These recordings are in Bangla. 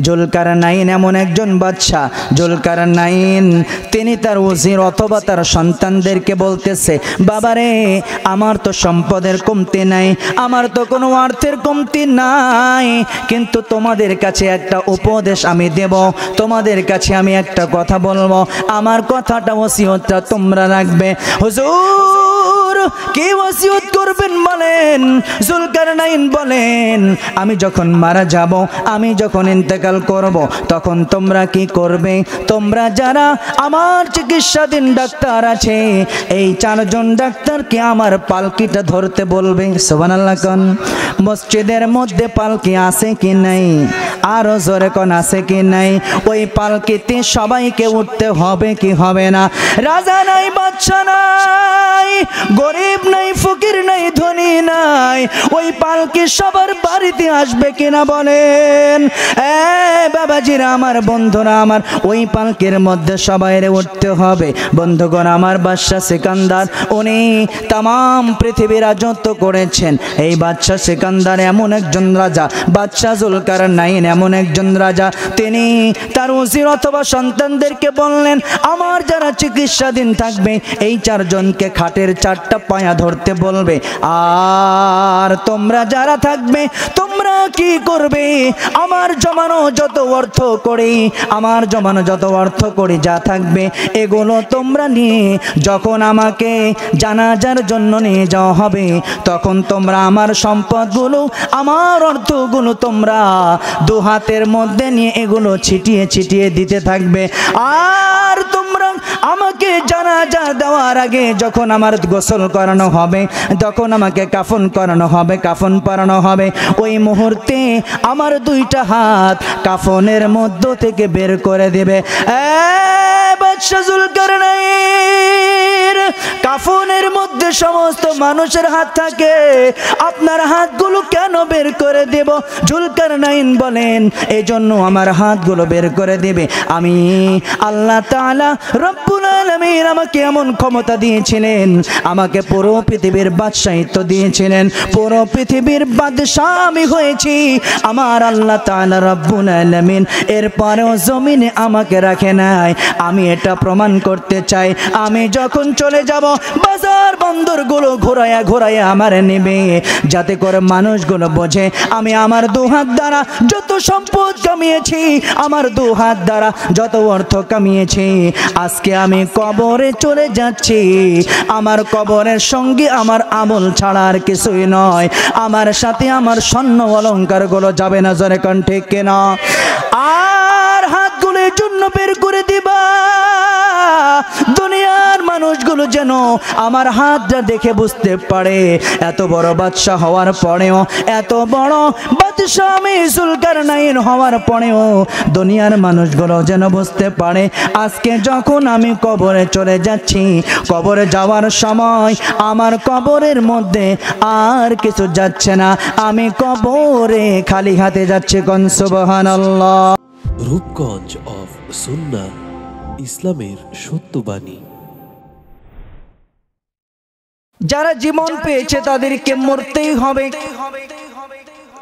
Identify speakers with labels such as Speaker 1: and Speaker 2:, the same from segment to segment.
Speaker 1: জুলকারনাইন এমন একজন বাদশা, জুলকারনাইন তিনি তার ওজির অথবা তার সন্তানদেরকে বলতেছে, বাবারে আমার তো সম্পদের কমতি নাই, আমার তো কোনো অর্থের কমতি নাই, কিন্তু তোমাদের কাছে একটা উপদেশ আমি দেব, তোমাদের কাছে আমি একটা কথা বলবো, আমার কথাটা ওসিয়তটা তোমরা রাখবে। হুজুর কি ওসিয়ত করবেন বলেন? জুলকারনাইন বলেন, আমি যখন মারা যাব, আমি যখন ইন্তেকাল করব, তখন তোমরা কি করবে? তোমরা যারা আমার চিকিৎসাধীন ডাক্তার আছে, এই 4 জন ডাক্তারকে আমার পালকিটা ধরতে বলবে। সুবহানাল্লাহ কোন? মসজিদের মধ্যে পালকি আছে কি নাই? আরো জোরে কোন আছে কি নাই? ওই পালকিতে সবাইকে উঠতে হবে কি হবে না? রাজা নাই, বাদশা নাই, গরিব নাই, ফকির নাই, ধনী নাই, ওই পালকি সবার বাড়িতে আসবে কিনা বলেন? বাবাজিরা আমার, বন্ধুরা আমার, ওই পালকির মধ্যে সবাইরে উঠতে হবে। বন্ধুগণ আমার, বাদশা সিকান্দার উনি তাম পৃথিবী রাজত্ব করেছেন। এই বাদশা সিকান্দার এমন একজন রাজা, বাদশা জুলকারনাইন এমন একজন রাজা, তিনি তার ওজির অথবা সন্তানদেরকে বললেন, আমার যারা চিকিৎসাধীন থাকবে এই 4 জনকে খাটের 4টা পায়া ধরতে বলবে, আর তোমরা যারা থাকবে তোমরা কি করবে? আমার জমানো যত অর্থ করি, আমার জমানো যত অর্থ করি যা থাকবে, এগুলো তোমরা নিয়ে যখন আমাকে জানাজার জন্য নিয়ে যাওয়া হবে, তখন তোমরা আমার সম্পদগুলো, আমার অর্থগুলো তোমরা 2 হাতের মধ্যে নিয়ে এগুলো ছিটিয়ে ছিটিয়ে দিতে থাকবে। আর তোমরা আমাকে জানাজা দেওয়ার আগে যখন আমার গোসল করানো হবে, তখন আমাকে কাফন করানো হবে, কাফন পরানো হবে, ওই মুহূর্তে আমার 2টা হাত কাফনের মধ্য থেকে বের করে দেবে। বাদশা জুলকারনাইন, কাফনের মধ্যে সমস্ত মানুষের হাত থাকে, আপনার হাতগুলো কেন বের করে দেব? জুলকারনাইন বলেন, এজন্য আমার হাতগুলো বের করে দেবে। আমি আল্লাহ তাআলা রব্বুল আলামিন আমাকে এমন ক্ষমতা দিয়েছিলেন, আমাকে পুরো পৃথিবীর বাদশাহিত্ব দিয়েছিলেন, পুরো পৃথিবীর বাদশা আমি হয়েছি আমার আল্লাহ তাআলা রব্বুল আলামিন। এরপরেও জমিনে আমাকে রাখে নাই। আমি এটা প্রমাণ করতে চাই। আমি যখন চলে যাব, বাজার বন্দরগুলো ঘোরায়া ঘোরায়া আমার নেবে, যাতে করে মানুষগুলো বোঝে আমি আমার 2 হাত দ্বারা যত সম্পদ কামিয়েছি, আমার 2 হাত দ্বারা যত অর্থ কামিয়েছি, আজকে আমি কবরে চলে যাচ্ছি, আমার কবরের সঙ্গে আমার আমল ছাড়া আর কিছুই নয়, আমার সাথে আমার স্বর্ণ অলংকারগুলো যাবে না। জোরে কোন ঠিক কিনা? আর হাতগুলোর জন্য বের করে দিবা, দুনিয়ার মানুষগুলো যেন আমার হাতটা দেখে বুঝতে পারে, এত বড় বাদশা হওয়ার পরেও, এত বড় বাদশা আমি জুলকারনাইন হওয়ার পরেও দুনিয়ার মানুষগুলো যেন বুঝতে পারে, আজকে যখন আমি কবরে চলে যাচ্ছি, কবরে যাওয়ার সময় আমার কবরের মধ্যে আর কিছু যাচ্ছে না, আমি কবরে খালি হাতে যাচ্ছি। কোন সুবহানাল্লাহ।
Speaker 2: রূপগঞ্জ অফ সুন্নাহ, ইসলামের সত্যবাণী।
Speaker 1: যারা জীবন পেয়েছে তাদেরকে মরতেই হবে,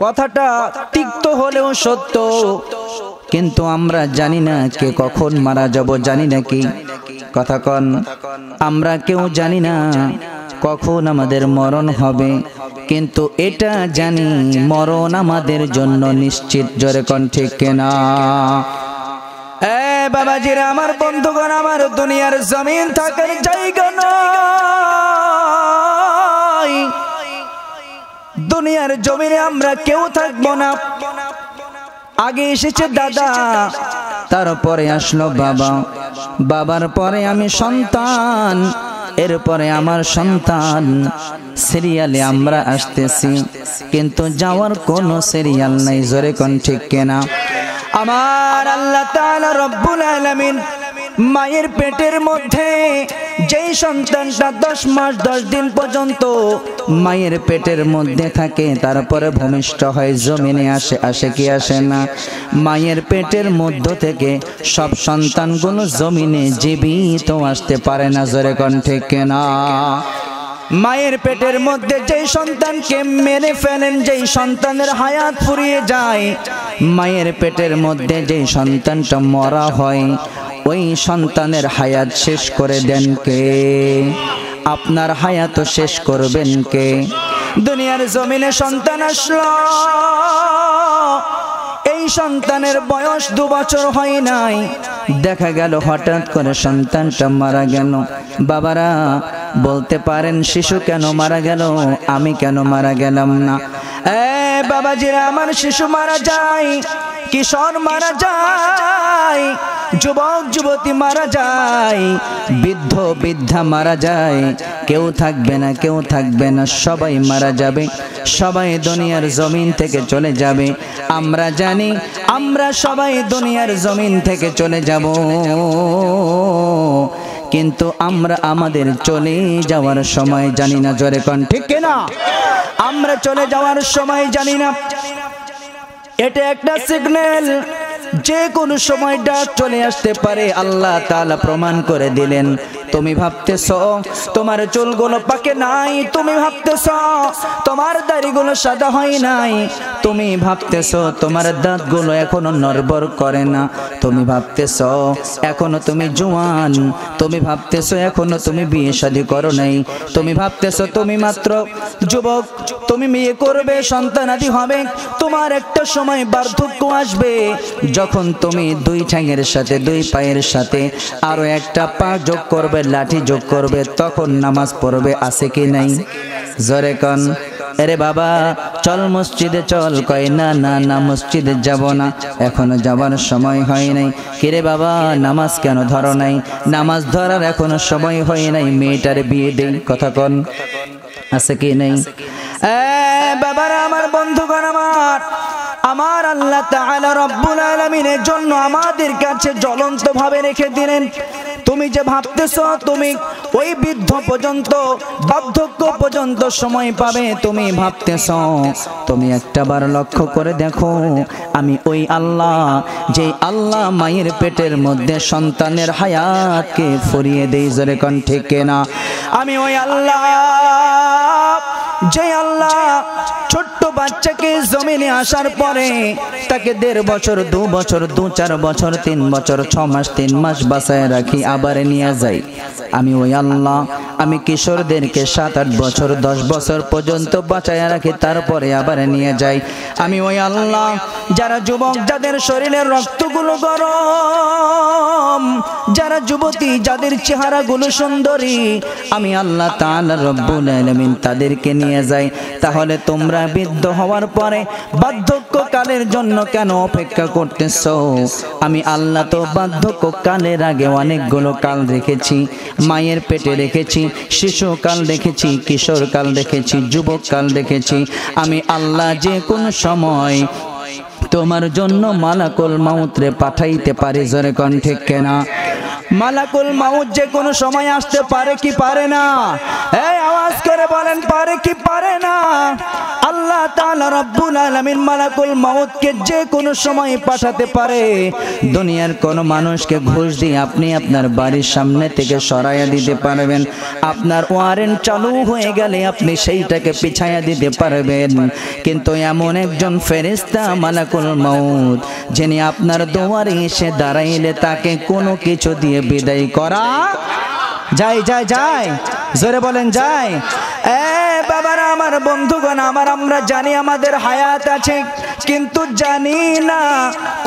Speaker 1: কথাটা তিক্ত হলেও সত্য, কিন্তু আমরা জানি না কে কখন মারা যাব, জানি না কি কথা কন, আমরা কেউ জানি না কখন আমাদের মরণ হবে, কিন্তু এটা জানি মরণ আমাদের জন্য নিশ্চিত। জোরে কোন ঠিক কিনা? বাবাজিরা আমার, বন্ধুগণ আমার, দুনিয়ার জমিন থাকার জায়গা নয়, দুনিয়ার জমিনে আমরা কেউ থাকবো না। আগে এসেছে দাদা, তারপরে আসলো বাবা, বাবার পরে আমি সন্তান, এরপরে আমার সন্তান, সিরিয়ালে আমরা আসতেছি, কিন্তু যাওয়ার কোনো সিরিয়াল নাই। জোরে কোন ঠিক কিনা? আমার আল্লাহ তাআলা রব্বুল আলামিন মায়ের পেটের মধ্যে যেই সন্তানটা 10 মাস 10 দিন পর্যন্ত মায়ের পেটের মধ্যে থাকে, তারপরে ভূমিষ্ঠ হয়, জমিনে আসে, আসে কি আসে না? মায়ের পেটের মধ্য থেকে সব সন্তানগুলো জমিনে জীবিত আসতে পারে না। জোরে কোন ঠিক কিনা? মায়ের পেটের মধ্যে যেই সন্তানকে মেরে ফেলেন, যেই সন্তানের হায়াত ফুরিয়ে যায়, মায়ের পেটের মধ্যে যেই সন্তানটা মরা হয়, ওই সন্তানের হায়াত শেষ করে দেন কে? আপনার হায়াত শেষ করবেন কে? দুনিয়ার জমিনে সন্তান আসলো, এই সন্তানের বয়স 2 বছর হয় নাই, দেখা গেল হঠাৎ করে সন্তানটা মারা গেল। বাবারা বলতে পারেন শিশু কেন মারা গেল, আমি কেন মারা গেলাম না? বাবাজিরা, আমার শিশু মারা যায়, কিশোর মারা যায়, যুবক যুবতী মারা যায়, বৃদ্ধ বৃদ্ধা মারা যায়, কেউ থাকবে না, কেউ থাকবে না, সবাই মারা যাবে, সবাই দুনিয়ার জমিন থেকে চলে যাবে। আমরা জানি আমরা সবাই দুনিয়ার জমিন থেকে চলে যাব, কিন্তু আমরা আমাদের চলে যাওয়ার সময় জানি না। জোরে কোন ঠিক কিনা? আমরা চলে যাওয়ার সময় জানি না। এটা একটা সিগন্যাল, যে কোনো সময় ডাক চলে আসতে পারে। আল্লাহ তাআলা প্রমাণ করে দিলেন। তুমি ভাবতেছো তোমার চুলগুলো পাকে নাই, তুমি ভাবতেছো তোমার দাড়িগুলো সাদা হয় নাই, তুমি ভাবতেছো তোমার দাঁতগুলো এখনো নড়বড় করে না, তুমি ভাবতেছো এখনো তুমি জওয়ান, তুমি ভাবতেছো এখনো তুমি বিয়ে শাদী করো নাই, তুমি ভাবতেছো তুমি মাত্র যুবক, তুমি বিয়ে করবে, সন্তানাদি হবে। তোমার একটা সময় বার্ধক্য আসবে, যখন তুমি 2 ঠ্যাঙের সাথে 2 পায়ের সাথে আরো একটা পা যোগ করবে, লাঠি যোগ করবে, তখন নামাজ পড়বে। আছে কি নাই? জোরে কোন। আরে বাবা চল মসজিদে চল, কয় না না না মসজিদে যাব না, এখনো যাবার সময় হয় নাই। কিরে বাবা নামাজ কেন ধরো নাই? নামাজ ধরার এখনো সময় হয় নাই, মেয়েটার বিয়ে দেই। কথা কোন। আছে কি নাই? বাবারা আমার, বন্ধুগণ আমার, আমার আল্লাহ তাআলা রব্বুল আলামিনের জন্য আমাদের কাছে জ্বলন্ত ভাবে রেখে দিলেন। তুমি যে ভাবতেছো তুমি ওই বৃদ্ধ পর্যন্ত, বার্ধক্য পর্যন্ত সময় পাবে, তুমি ভাবতেছো, তুমি একটাবার লক্ষ্য করে দেখো, আমি ওই আল্লাহ, যে আল্লাহ মায়ের পেটের মধ্যে সন্তানের হায়াতকে ফুরিয়ে দেই। জোরে কোন ঠিক না? আমি ওই আল্লাহ, যে আল্লাহ ছোট্ট বাচ্চাকে জমিনে আসার পরে তাকে 1.5 বছর, 2 বছর, 2-4 বছর, 3 বছর, 6 মাস, 3 মাস বাঁচায় রাখি, আবার নিয়ে যাই। আমি ওই আল্লাহ, আমি কিশোরদেরকে 7-8 বছর, 10 বছর পর্যন্ত বাঁচায় রাখি, তারপরে আবার নিয়ে যাই। আমি ওই আল্লাহ, যারা যুবক, যাদের শরীরের রক্তগুলো গরম, যারা যুবতী, যাদের চেহারাগুলো সুন্দরী, আমি আল্লাহ তাআলা রব্বুল আলামিন তাদেরকে নিয়ে যাই। তাহলে তোমরা বৃদ্ধ হওয়ার পরে বার্ধক্যকালের জন্য কেন অপেক্ষা করতেছো? আমি আল্লাহ তো বার্ধক্যকালের আগে অনেকগুলো কাল রেখেছি। মায়ের পেটে রেখেছি, শিশুকাল রেখেছি, কিশোরকাল রেখেছি, যুবককাল রেখেছি। আমি আল্লাহ যে কোনো সময় তোমার জন্য মালাকুল মাউতরে পাঠাইতে পারি। জোরে কোন ঠিক কিনা? মালাকুল মাউত যে কোনো সময় আসতে পারে কি পারে না? এই আওয়াজ করে বলেন, পারে কি পারে না? আল্লাহ তাআলা রব্বুল আলামিন মালাকুল মাউতকে যে কোনো সময় পাঠাতে পারে। দুনিয়ার কোন মানুষকে ঘুষ দিয়ে আপনি আপনার বাড়ির সামনে থেকে সরাইয়া দিতে পারবেন। আপনার ওয়ারেন্ট চালু হয়ে গেলে আপনি সেইটাকে পিছাইয়া দিতে পারবেন। কিন্তু এমন একজন ফেরেশতা মালাকুল মাউত, যিনি আপনার দুয়ারে এসে দাঁড়াইলে তাকে কোনো কিছু দিয়ে বিদায় করা যায় যায় যায়। জোরে বলেন যায়। বাবারা আমার, বন্ধুগণ আমার, আমরা জানি আমাদের হায়াত আছে, কিন্তু জানি না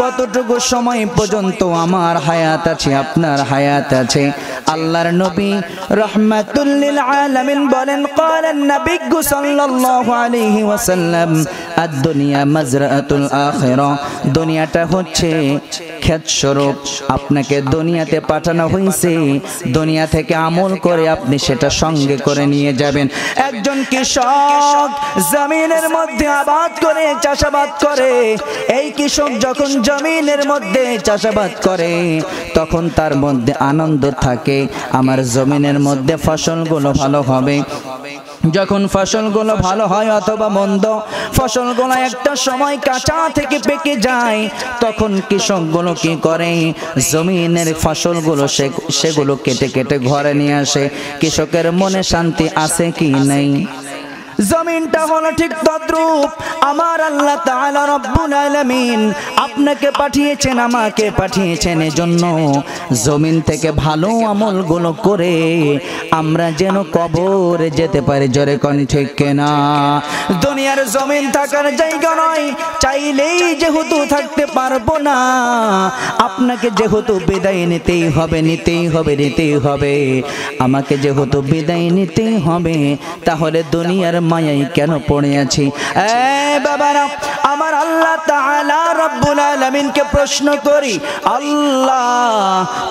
Speaker 1: কতটুকু সময় পর্যন্ত আমার হায়াত আছে, আপনার হায়াত আছে। আল্লাহর নবী রাহমাতুল লিল আলামিন বলেন, ক্বালান নবী সাল্লাল্লাহু আলাইহি ওয়াসাল্লাম, আদ-দুনিয়া মাজরাতুল আখিরা, দুনিয়াটা হচ্ছে ক্ষেত স্বরূপ। আপনাকে দুনিয়াতে পাঠানো হয়েছে, দুনিয়া থেকে আমল করে আপনি সেটা সঙ্গে করে নিয়ে যাবেন। একজন কৃষক জমিনের মধ্যে আবাদ করে, চাষাবাদ করে, এই কৃষক যখন জমিনের মধ্যে চাষাবাদ করে তখন তার মধ্যে আনন্দ থাকে, আমার জমিনের মধ্যে ফসলগুলো ভালো হবে, যখন ফসলগুলো ভালো হয় অথবা মন্দ, ফসলগুলো একটা সময় কাঁচা থেকে পেকে যায়, তখন কৃষকগুলো কি করে, জমিনের ফসলগুলো সেগুলো কেটে কেটে ঘরে নিয়ে আসে। কৃষকের মনে শান্তি আছে কি নেই? জমিনটা হলো ঠিক তদ্রূপ আমার আল্লাহ তাআলা রব্বুল আলামিন আপনাকে পাঠিয়েছেন, আমাকে পাঠিয়েছেন এজন্য জমিন থেকে ভালো আমলগুলো করে আমরা যেন কবরে যেতে পারি। জোরে কোন ঠিক কিনা? দুনিয়ার জমিন থাকার জায়গা নয়, চাইলেই যেহেতু থাকতে পারবো না, আপনাকে যেহেতু বিদায় নিতেই হবে, নিতেই হবে, নিতেই হবে, আমাকে যেহেতু বিদায় নিতেই হবে, তাহলে দুনিয়ার মায়াই কেন পড়ে আছি? বাবারা, আমার আল্লাহ তাআলা রব্বুল আলামিনকে প্রশ্ন করি, আল্লাহ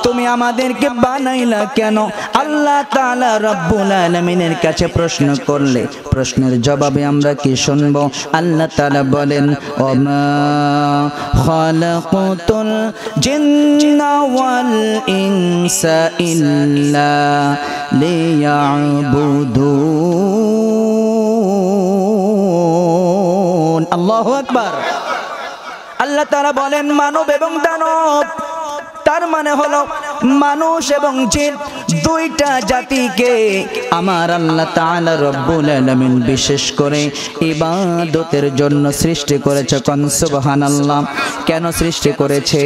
Speaker 1: তুমি আমাদেরকে বানাইলা কেন? আল্লাহ তাআলা রব্বুল আলামিনের কাছে প্রশ্ন করলে প্রশ্নের জবাবে আমরা কি শুনবো? আল্লাহ তাআলা বলেন, ওমা খালাকুতুল জিন্না ওয়াল ইনসা ইল্লা লিয়াবুদুন। আল্লাহু আকবার। আল্লাহ তাআলা বলেন মানব এবং দানব, তার মানে হলো মানুষ এবং জিন দুইটা জাতিকে আমার আল্লাহ তাআলা রব্বুল আলামিন বিশেষ করে ইবাদতের জন্য সৃষ্টি করেছে। কোন সুবহানাল্লাহ। কেন সৃষ্টি করেছে?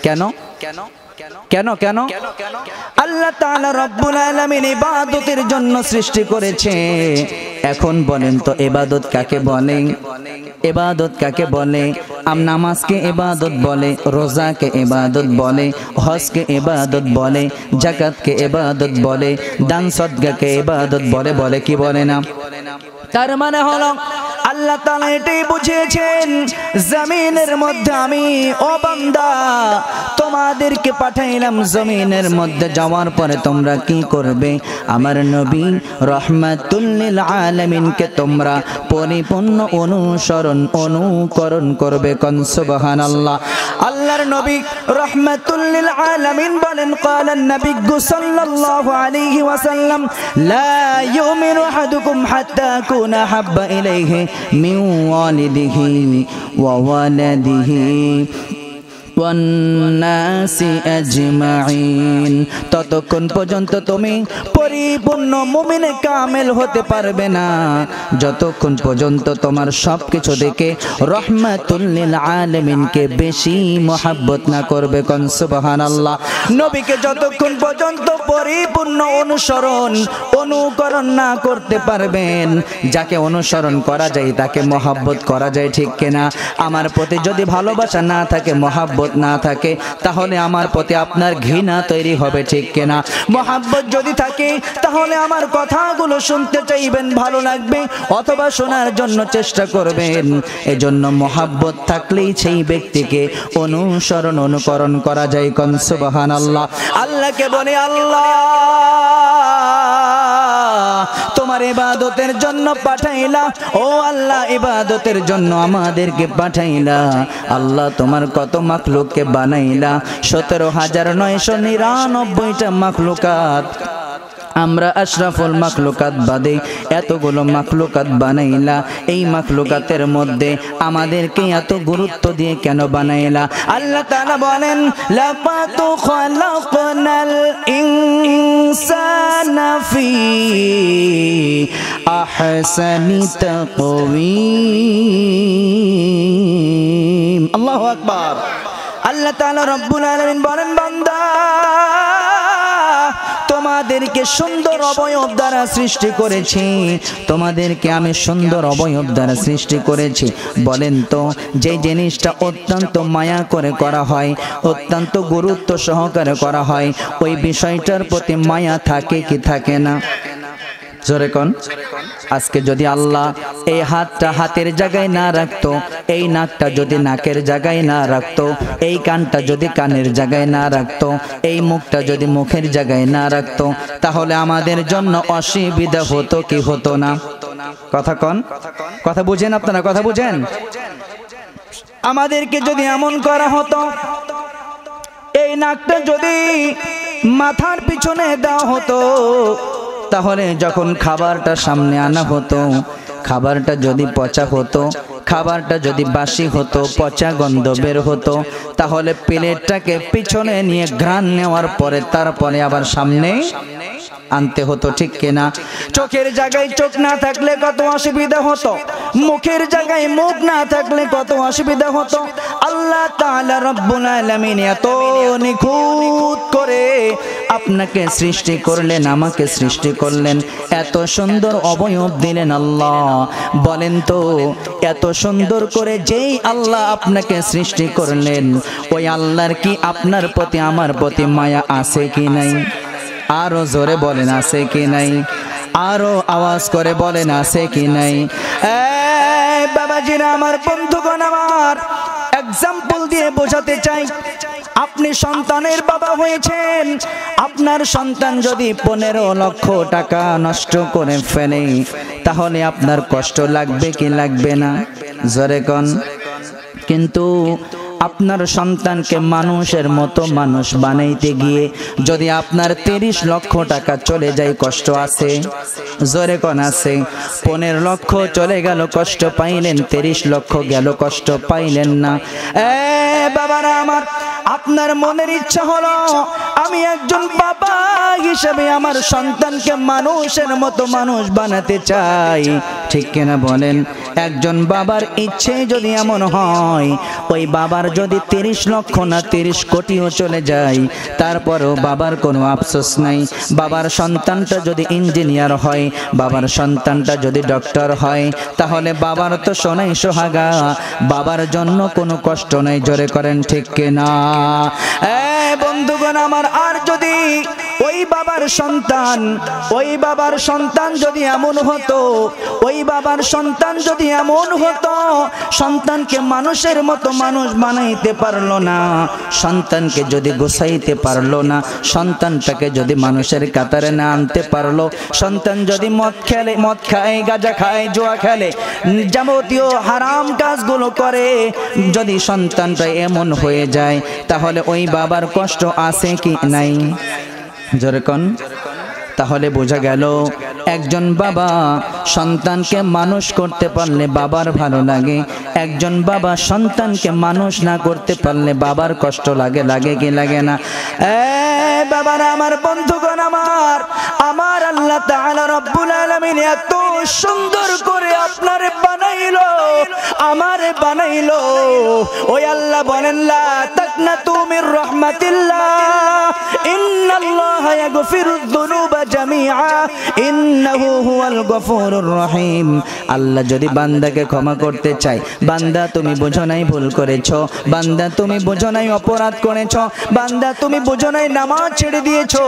Speaker 1: কেন কেন কেন কেন আল্লাহ তাআলা রব্বুল আলামিন ইবাদতের জন্য সৃষ্টি করেছে। এখন বলেন তো ইবাদত কাকে বলে? ইবাদত কাকে বলে? নামাজকে ইবাদত বলে, রোজাকে ইবাদত বলে, হজকে ইবাদত বলে, যাকাতকে ইবাদত বলে, দান সদকাকে ইবাদত বলে, বলে কি বলে না? তার মানে হলো আল্লাহ তাআলা এটাই বুঝিয়েছেন, জমিনের মধ্যে আমি ও বান্দা তোমাদেরকে পাঠাইলাম, জমিনের মধ্যে যাওয়ার পরে তোমরা কি করবে? আমার নবী রাহমাতুল লিল আলামিনকে তোমরা পরিপূর্ণ অনুকরণ করবে। কোন সুবহানাল্লাহ। আল্লাহর নবী রাহমাতুল লিল আলামিন বলেন, ক্বালা নবী সাল্লাল্লাহু আলাইহি ওয়াসাল্লাম, লা ইউমিনু আহাদুকুম হাত্তা আকুনা হাব্বা ইলাইহি মিন ওয়ালিদিহি ওয়া ওয়ালাদিহি ততক্ষণ পর্যন্ত তুমি পরিপূর্ণ মুমিনে কামেল হতে পারবে না যতক্ষণ পর্যন্ত তোমার সবকিছু দেখে রহমাতুল লিল আলামিনকে বেশি মহব্বত না করবে। কোন সুবহানাল্লাহ। নবীকে যতক্ষণ পর্যন্ত পরিপূর্ণ অনুকরণ না করতে পারবেন, যাকে অনুসরণ করা যায় তাকে মহব্বত করা যায়, ঠিক কিনা? আমার প্রতি যদি ভালোবাসা না থাকে, মহব্বত না থাকে, তাহলে আমার প্রতি আপনার ঘৃণা তৈরি হবে, ঠিক কিনা? মহব্বত যদি থাকে তাহলে আমার কথাগুলো শুনতে চাইবেন, ভালো লাগবে, অথবা শোনার জন্য চেষ্টা করবেন। এজন্য মহব্বত থাকলেই সেই ব্যক্তিকে অনুকরণ করা যায়। কোন সুবহানাল্লাহ। আল্লাহকে বলে, আল্লাহ তোমার ইবাদতের জন্য পাঠাইলা, ও আল্লাহ ইবাদতের জন্য আমাদেরকে পাঠাইলা। আল্লাহ তোমার কত মাখলুককে বানাইলা, 17,999টা মাখলুকাত। আমরা আশরাফুল মাখলুকাত বাদে এতগুলো মাখলুকাত বানাইলা। এই মাখলুকাতের মধ্যে আমাদেরকে এত গুরুত্ব দিয়ে কেন বানাইলা? আল্লাহ তাআলা বলেন, লাকাদ খালাকনাল ইনসানা ফি আহসানি তাকওয়িম। আল্লাহু আকবার। আল্লাহ তাআলা রব্বুল আলামিন বলেন, বান্দা তোমাদেরকে সুন্দর অবয়ব দ্বারা সৃষ্টি করেছি, তোমাদেরকে আমি সুন্দর অবয়ব দ্বারা সৃষ্টি করেছি। বলেন তো, যে জিনিসটা অত্যন্ত মায়া করে করা হয়, অত্যন্ত গুরুত্ব সহকারে করা হয়, ওই বিষয়টার প্রতি মায়া থাকে কি থাকে না? জোরে কোন। আজকে যদি আল্লাহ এই হাতটা হাতের জায়গায় না রাখতো, এই নাকটা যদি নাকের জায়গায় না রাখতো, এই কানটা যদি কানের জায়গায় না রাখতো, এই মুখটা যদি মুখের জায়গায় না রাখতো, তাহলে আমাদের জন্য অসুবিধা হতো কি হতো না? কথা কন, কথা বুঝেন আপনারা, কথা বুঝেন? আমাদেরকে যদি এমন করা হতো, এই নাকটা যদি মাথার পিছনে দেওয়া হতো, তাহলে যখন খাবারটা সামনে আনা হতো, খাবারটা যদি পচা হতো, খাবারটা যদি বাসি হতো, পচা গন্ধ বের হতো, তাহলে প্লেটটাকে পিছনে নিয়ে ঘ্রাণ নেওয়ার পরে তারপরে আবার সামনে আনতে হতো, ঠিক কিনা? চোখের জায়গায় চোখ না থাকলে কত অসুবিধা হতো, মুখের জায়গায় মুখ না থাকলে কত অসুবিধা হতো। আল্লাহ তাআলা রব্বুল আলামিন এত নিখুঁত করে আপনাকে সৃষ্টি করলেন, আমাকে সৃষ্টি করলেন, এত সুন্দর অবয়ব দিলেন আল্লাহ। বলেন তো, এত সুন্দর করে যেই আল্লাহ আপনাকে সৃষ্টি করলেন, ওই আল্লাহর কি আপনার প্রতি আমার প্রতি মায়া আছে কি নাই? আরো জোরে বলেন আছে কি নাই? আরো আওয়াজ করে বলেন আছে কি নাই? বাবাজিরা আমার, বন্ধুগণ আমার, এক্সাম্পল দিয়ে বোঝাতে চাই। আপনি সন্তানের বাবা হয়েছেন, আপনার সন্তান যদি 15 লক্ষ টাকা নষ্ট করে ফেলে, তাহলে আপনার কষ্ট লাগবে কি লাগবে না? জোরে কোন। কিন্তু আপনার সন্তানকে মানুষের মতো মানুষ বানাইতে গিয়ে যদি আপনার 30 লক্ষ টাকা চলে যায়, কষ্ট আছে? জোরে কোন আছে? 15 লক্ষ চলে গেল, কষ্ট পাইলেন, 30 লক্ষ গেল, কষ্ট পাইলেন না? বাবারা আমার, আপনার মনের ইচ্ছা হলো আমি একজন বাবা হিসেবে আমার সন্তানকে মানুষের মতো মানুষ বানাতে চাই, ঠিক কিনা বলেন? একজন বাবার ইচ্ছে যদি এমন হয়, ওই বাবার যদি 30 লক্ষ না 30 কোটিও চলে যায়, তারপরও বাবার কোনো আফসোস নাই। বাবার সন্তানটা যদি ইঞ্জিনিয়ার হয়, বাবার সন্তানটা যদি ডক্টর হয়, তাহলে বাবার তো সোনাই সোহাগা, বাবার জন্য কোনো কষ্ট নাই। জোরে করেন ঠিক কিনা? বন্ধুগণ আমার, আর যদি ওই বাবার সন্তান যদি এমন হতো, ওই বাবার সন্তান যদি এমন হতো, সন্তানকে মানুষের মতো মানুষ বানাইতে পারলো না, সন্তানকে যদি গোছাইতে পারলো না, সন্তানটাকে যদি মানুষের কাতারে না আনতে পারলো, সন্তান যদি মদ খায়, গাঁজা খায়, জুয়া খেলে, যাবতীয় হারাম কাজগুলো করে, যদি সন্তানটা এমন হয়ে যায়, তাহলে ওই বাবার কষ্ট আছে কি নাই? যেরকম, তাহলে বোঝা গেল একজন বাবা সন্তানকে মানুষ করতে পারলে বাবার ভালো লাগে, একজন বাবা সন্তানকে মানুষ না করতে পারলে বাবার কষ্ট লাগে। লাগে কি লাগে না? বাবারা আমার, বন্ধুগণ আমার, আমার আল্লাহ তাআলা রব্বুল আলামিন এত সুন্দর করে আপনারে বানাইলো, আমারে বানাইলো। ওই আল্লাহ বলেন, লা তাকনাতু মির রাহমাতিল্লাহ, ইন্নাল্লাহা ইয়াগফিরুয যুনুবা জামিআ, ইন্নাহু হুয়াল গফুরুর রহিম। আল্লাহ যদি বান্দাকে ক্ষমা করতে চায়, বান্দা তুমি বুঝো নাই ভুল করেছো, বান্দা তুমি বুঝো নাই অপরাধ করেছো, বান্দা তুমি বুঝো নাই নামাজ ছেড়ে দিয়েছো,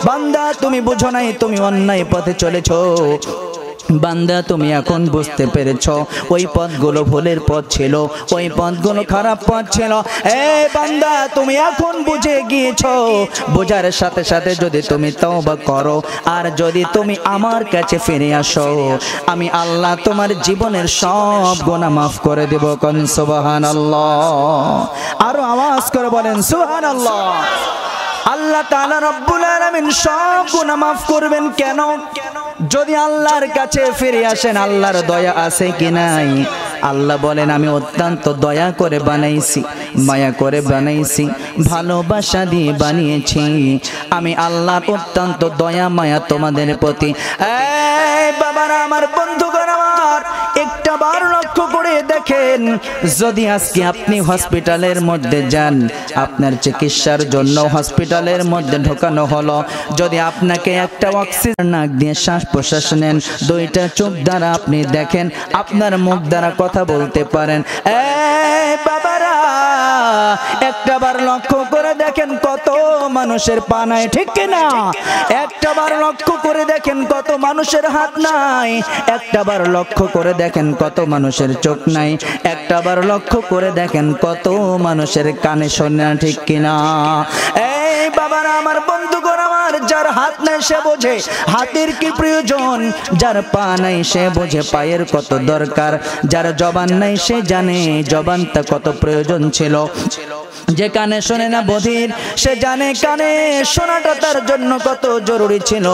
Speaker 1: বান্দা তুমি বুঝো নাই তুমি অন্যায় পথে চলেছো, বান্দা তুমি এখন বুঝতে পেরেছো ওই পথগুলো ভুলের পথ ছিল, ওই পথগুলো খারাপ পথ ছিল। বান্দা তুমি এখন বুঝে গিয়েছো, বোঝার সাথে সাথে যদি তুমি তওবা করো আর যদি তুমি আমার কাছে ফিরে আসো, আমি আল্লাহ তোমার জীবনের সব গুনাহ মাফ করে দেব। কোন সুবহানাল্লাহ। আরো আওয়াজ করে বলেন সুবহানাল্লাহ। আল্লাহ তাআলা রব্বুল আলামিন সব গুনাহ মাফ করবেন। কেন? যদি আল্লাহর কাছে ফিরে আসেন। আল্লাহর দয়া আছে কি নাই? আল্লাহ বলেন, আমি অত্যন্ত দয়া করে বানাইছি, মায়া করে বানাইছি, ভালোবাসা দিয়ে বানিয়েছি। আমি আল্লাহর অত্যন্ত দয়া মায়া তোমাদের প্রতি। বাবারা আমার, বন্ধুগণ আমার, একটা বার লক্ষ্য করে দেখেন, যদি আজকে আপনি হসপিটালের মধ্যে যান, আপনার চিকিৎসার জন্য হসপিটালের মধ্যে ঢোকানো হলো, যদি আপনাকে একটা অক্সিজেন নাক দিয়ে শ্বাস প্রশ্বাস নেন, দুইটা চোখ দ্বারা আপনি দেখেন, আপনার মুখ দ্বারা কথা বলতে পারেন, বাবারা একটা বার লক্ষ্য করে দেখেন কত মানুষের পা নাই, ঠিক কিনা? একটা বার লক্ষ্য করে দেখেন কত মানুষের হাত নাই, একটা বার লক্ষ্য করে দেখেন কত মানুষের চোখ নাই, একটা বার লক্ষ্য করে দেখেন কত মানুষের কানে শোনে না, ঠিক কিনা? এই বাবারা আমার, বন্ধুগণ আমার, যার হাত নাই সে বোঝে হাতের কি প্রয়োজন, যার পা নাই সে বোঝে পায়ের কত দরকার, যার জবান নাই সে জানে জবানটা কত প্রয়োজন ছিল। যে কানে শোনে না বধির, সে জানে কানে শোনাটা তার জন্য কত জরুরি ছিল।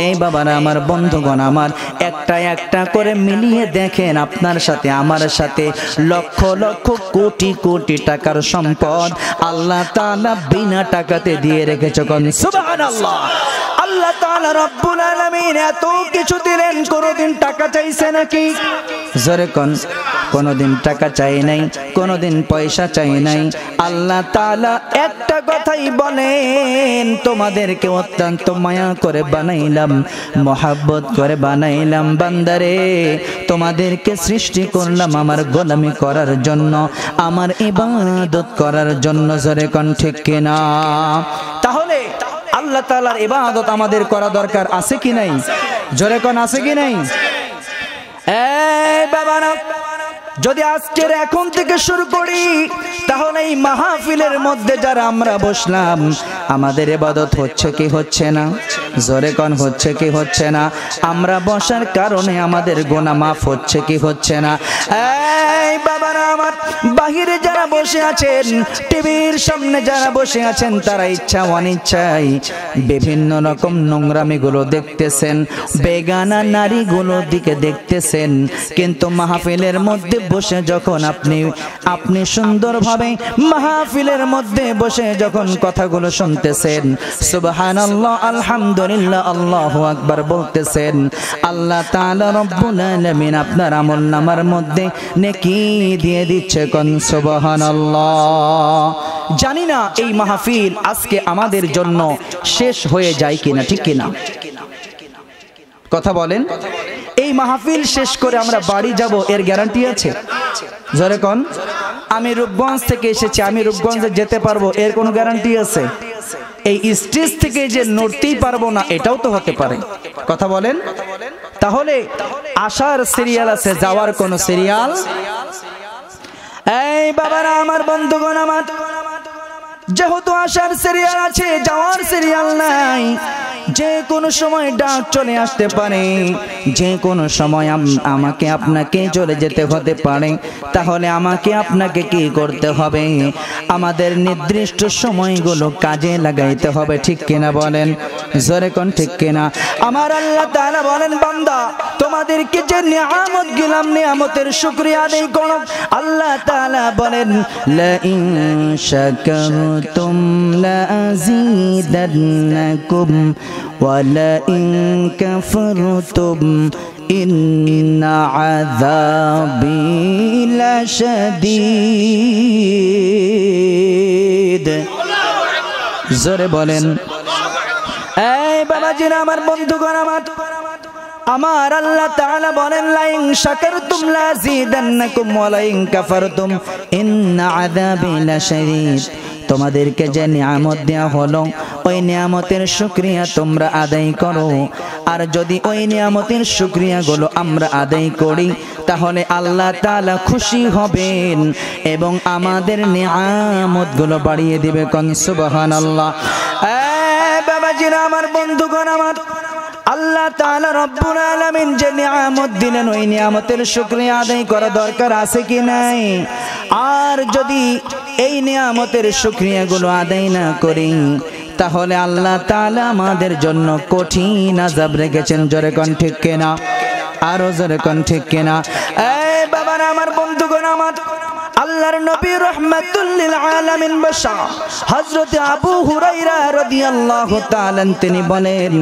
Speaker 1: এই বাবারা আমার, বন্ধুগণ আমার, একটা একটা করে মিলিয়ে দেখেন, আপনার সাথে আমার সাথে লক্ষ লক্ষ কোটি কোটি টাকার সম্পদ আল্লাহ তাআলা বিনা টাকাতে দিয়ে রেখেছে। কোন সুবহানাল্লাহ। আল্লাহ তাআলা রব্বুল আলামিন এত কিছু দিলেন, কোনদিন টাকা চাইছে নাকি? জোরে কোন? কোনদিন টাকা চাই নাই, কোনদিন পয়সা চাই নাই। আল্লাহ তাআলা একটা কথাই বলেন, তোমাদেরকে অত্যন্ত মায়া করে বানাইলাম, মহব্বত করে বানাইলাম বান্দারে, তোমাদেরকে সৃষ্টি করলাম আমার গোলামি করার জন্য, আমার ইবাদত করার জন্য। জোরে কোন ঠিক কিনা? তাহলে আল্লাহ তাআলার ইবাদত আমাদের করা দরকার আছে কি নাই? জোরে কোন আছে কি নাই? এই বাবারা, যদি আজকের এখন থেকে শুরু করি, তাহলে এই মাহফিলের মধ্যে যারা আমরা বসলাম, আমাদের ইবাদত হচ্ছে কি হচ্ছে না? জোরে কোন হচ্ছে কি হচ্ছে না? আমরা বসার কারণে আমাদের গুনাহ মাফ হচ্ছে কি হচ্ছে না? এই বাবারা আমার, বাহিরে যারা বসে আছেন, টিভির সামনে যারা বসে আছেন, তারা ইচ্ছা অনিচ্ছায় বিভিন্ন রকম নোংরামিগুলো দেখতেছেন, বেগানা নারীগুলোর দিকে দেখতেছেন। কিন্তু মাহফিলের মধ্যে বসে যখন আপনি সুন্দরভাবে মাহফিলের মধ্যে বসে যখন কথাগুলো শুনতেছেন, সুবহানাল্লাহ, আলহামদুলিল্লাহ, আল্লাহু আকবার বলতেছেন, আল্লাহ তাআলা রব্বুল আলামিন আপনার আমলনামার মধ্যে নেকি দিয়ে দিচ্ছে। কোন সুবহানাল্লাহ। জানি না এই মাহফিল আজকে আমাদের জন্য শেষ হয়ে যায় কিনা, ঠিক কিনা? কথা বলেন। এই মাহফিল শেষ করে আমরা বাড়ি যাব, এর গ্যারান্টি আছে? জোরে কোন? আমি রূপগঞ্জ থেকে এসেছি, আমি রূপগঞ্জে যেতে পারবো, এর কোনো গ্যারান্টি আছে? এই স্টেজ থেকে যে নড়তেই পারবো না, এটাও তো হতে পারে। কথা বলেন। তাহলে আসার সিরিয়াল আছে, যাওয়ার কোনো সিরিয়াল? এই বাবারা আমার, বন্ধুগণ আমার, যেহেতু আসার সিরিয়াল আছে, যাওয়ার সিরিয়াল নাই, যে কোনো সময় ডাক চলে আসতে পারে, যে কোনো সময় আমাকে আপনাকে চলে যেতে হতে পারে। তাহলে আমাকে আপনাকে কি করতে হবে? আমাদের নির্দিষ্ট সময়গুলো কাজে লাগাইতে হবে, ঠিক কিনা বলেন? জোরে কোন ঠিক কিনা? আমার আল্লাহ তাআলা বলেন, বান্দা তোমাদেরকে যে নিয়ামত দিলাম, নিয়ামতের শুকরিয়া আদায় করো। আল্লাহ তাআলা বলেন, লা ইন শাকারতুম লা আযীদান্নাকুম ওয়া লা ইন কাফারতুম ইন্না আযাবি লাশাদীদ। জোরে বলেন। এই বাবাজিরা আমার, বন্ধুগণ আমার আল্লাহ তাআলা বলেন, লা ইন শাকারতুম লা আযীদান্নাকুম ওয়া লা ইন কাফারতুম ইন্না আযাবি লাশাদীদ। তোমাদেরকে যে নিয়ামত দেয়া হলো, ওই নিয়ামতের শুকরিয়া তোমরা আদায় করো। আর যদি ওই নিয়ামতের শুকরিয়াগুলো আমরা আদায় করি, তাহলে আল্লাহ তাআলা খুশি হবেন এবং আমাদের নিয়ামতগুলো বাড়িয়ে দিবে। কোন সুবহানাল্লাহ। বাবাজিরা আমার, বন্ধুগণ আমার, আল্লাহ তাআলা রব্বুল আলামিন যে নিয়ামত দিলেন, ওই নিয়ামতের শুকরিয়া আদায় করা দরকার আছে কি নাই? আর যদি এই নিয়ামতের শুকরিয়াগুলো আদায় না করি, তাহলে আল্লাহ তাআলা আমাদের জন্য কঠিন আযাব রেখেছেন। জোরে কোন ঠিক কিনা? আরো জোরে কোন ঠিক কিনা? এই বাবারা আমার, বন্ধুগণ আমার, আল্লাহর নবী রাহমাতুল লিল আলামিন বাশা হযরত আবু হুরায়রা রাদিয়াল্লাহু তাআলা তিনি বলেন,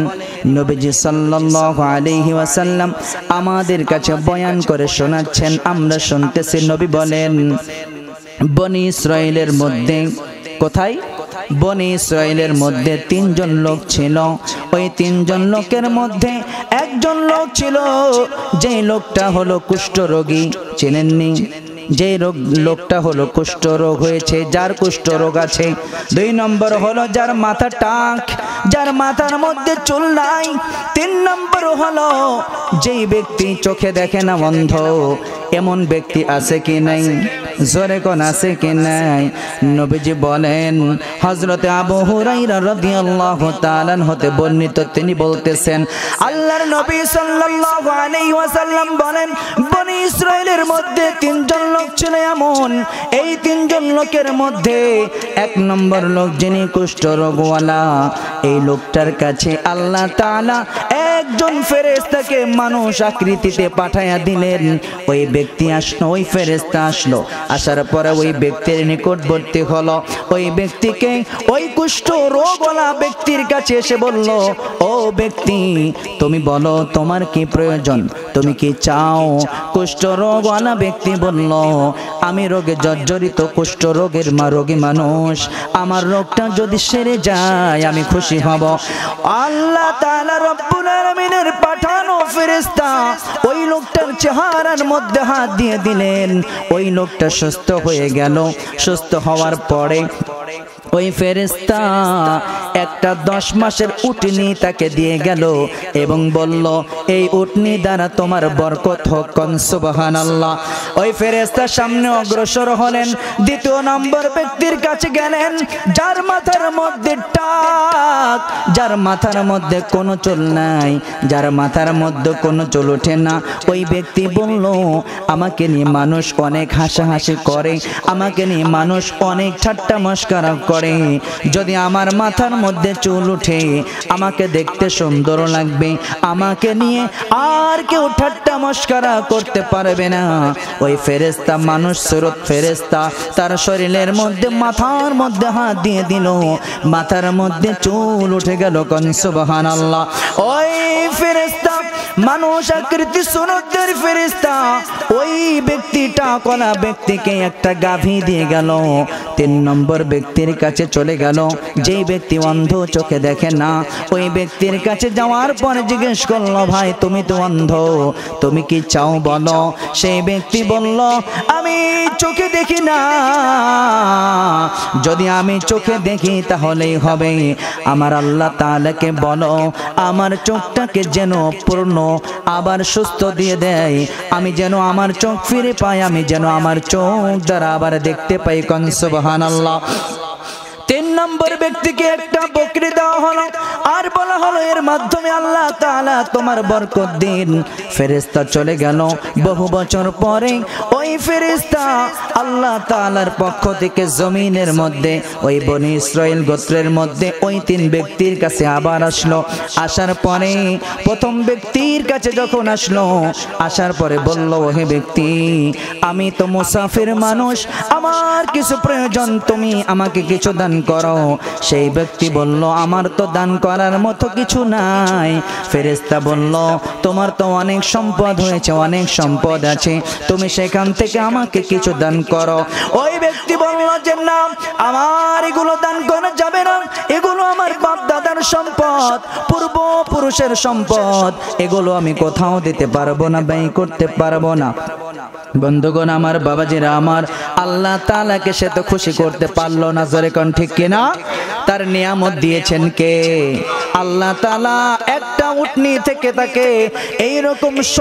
Speaker 1: নবীজি সাল্লাল্লাহু আলাইহি ওয়াসাল্লাম আমাদের কাছে বয়ান করে শোনাচ্ছেন, আমরা শুনতেছি। নবী বলেন, বনি ইসরাইলের মধ্যে, কোথায়? বনি ইসরাইলের মধ্যে তিনজন লোক ছিল। ওই তিনজন লোকের মধ্যে একজন লোক ছিল, যে লোকটা হলো কুষ্ঠরোগী। চেনেননি? যে লোকটা হলো কুষ্ঠ রোগ হয়েছে, যার কুষ্ঠ রোগ আছে। 2 নম্বর হলো যার মাথা টাক, যার মাথার মধ্যে চুল নাই। 3 নম্বর হলো যেই ব্যক্তি চোখে দেখে না, অন্ধ। এমন ব্যক্তি আছে কি নাই? জোরে কোন আছে কি নাই? নবীজি বলেন, হযরতে আবু হুরায়রা রাদিয়াল্লাহু তাআলা হতে বর্ণিত, তিনি বলতেছেন আল্লাহর নবী সাল্লাল্লাহু আলাইহি ওয়াসাল্লাম বলেন, বনি ইসরাইলের মধ্যে তিনজন লোক ছিল এমন, এই তিনজন লোকের মধ্যে এক নম্বর লোক যিনি কুষ্ঠ রোগওয়ালা, এই লোকটার কাছে আল্লাহ তাআলা একজন ফেরেশতাকে মানুষ আকৃতিতে পাঠায়া দিলেন। ওই ব্যক্তি আসলো, ওই ফেরেশতা আসলো, আসার পরে ওই ব্যক্তির নিকটবর্তী হলো। ওই ব্যক্তিকে ওই কুষ্ঠ রোগওয়ালা ব্যক্তির কাছে এসে বলল, ও ব্যক্তি তুমি বলো তোমার কি প্রয়োজন, তুমি কি চাও? কুষ্ঠ রোগওয়ালা ব্যক্তি বলল, আমি রোগে জর্জরিত, কুষ্ঠ রোগের রোগী মানুষ, আমার রোগটা যদি সেরে যায় আমি খুশি হব। আল্লাহ তাআলা রব্বুল আলামিনের পাঠানো ফেরেশতা ওই লোকটার চেহারার মধ্যে হাত দিয়ে দিলেন, ওই লোকটা সুস্থ হয়ে গেল। সুস্থ হওয়ার পরে ওই ফেরেশতা একটা 10 মাসের উটনি তাকে দিয়ে গেল এবং বলল, এই উটনি দ্বারা তোমার বরকত হোক, কোন সুবহানাল্লাহ। ওই ফেরেশতা সামনে অগ্রসর হলেন, দ্বিতীয় নম্বর ব্যক্তির কাছে গেলেন, যার মাথার মধ্যে টাক, যার মাথার মধ্যে কোনো চুল নাই, যার মাথার মধ্যে কোনো চুল ওঠে না। ওই ব্যক্তি বলল, আমাকে নিয়ে মানুষ অনেক হাসাহাসি করে, আমাকে নিয়ে মানুষ অনেক ঠাট্টা মশকরা করে, যদি আমার মাথার মধ্যে চুল উঠে আমাকে দেখতে সুন্দর লাগবে, আমাকে নিয়ে আর কেউ ঠাট্টা মশকরা করতে পারবে না। ওই ফেরেশতা মানুষ সুরত ফেরেশতা তার শরীরের মধ্যে মাথার মধ্যে হাত দিয়ে দিল, মাথার মধ্যে চুল উঠে গেল, কোন সুবহানাল্লাহ। ওই ফেরেশতা মানুষ আকৃতি সুরতের ফেরেশতা ওই ব্যক্তিটা কোন ব্যক্তিকে একটা গাভী দিয়ে গেল। 3 নম্বর ব্যক্তির কাছে চলে গেল, যেই ব্যক্তি অন্ধ, চোখে দেখে না। ওই ব্যক্তির কাছে যাওয়ার পরে জিজ্ঞেস করলো, ভাই তুমি তো অন্ধ, তুমি কি চাও বলো? সেই ব্যক্তি বলল, আমি চোখে দেখি না, যদি আমি চোখে দেখি তাহলেই হবে। আমার আল্লাহ তাআলাকে বলো আমার চোখটাকে যেন পূর্ণ আবার সুস্থ দিয়ে দেয়, আমি যেন আমার চোখ ফিরে পাই, আমি যেন আমার চোখ দ্বারা আবার দেখতে পাই, কোন সুবহানাল্লাহ। 3 নম্বর ব্যক্তিকে একটা বকরি দেওয়া হলো আর বলা হলো, এর মাধ্যমে আল্লাহ তাআলা তোমার বরকত দিন। ফেরেশতা চলে গেল। বহু বছর পরে ওই ফেরেশতা আল্লাহ তাআলার পক্ষ থেকে জমিনের মধ্যে ওই বনি ইসরাইল গোত্রের মধ্যে ওই 3 ব্যক্তির কাছে আবার আসলো। আসার পরে প্রথম ব্যক্তির কাছে যখন আসলো, আসার পরে বলল, হে ব্যক্তি আমি তো মুসাফির মানুষ, আমার কিছু প্রয়োজন, তুমি আমাকে কিছু দান করো। সেই ব্যক্তি বলল, আমার তো দান করার মতো কিছু নাই। ফেরেশতা বলল, তোমার তো অনেক সম্পদ হয়েছে, অনেক সম্পদ আছে, তুমি সেখান থেকে আমাকে কিছু দান করো। ওই ব্যক্তি বলল যে না, আমার এগুলো দান করা যাবে না, এগুলো আমার বাপ দাদার সম্পদ, পূর্বপুরুষের সম্পদ, এগুলো আমি কোথাও দিতে পারবো না, ব্যয় করতে পারবো না। বন্ধুগণ আমার, বাবাজিরা আমার, আল্লাহ তাআলাকে সে তো খুশি করতে পারলো না, জোরে কোন ঠিক কিনা? তার নিয়ামত দিয়েছেন কে? আল্লাহ তাআলা একটা উটনি থেকে তাকে এইরকম শ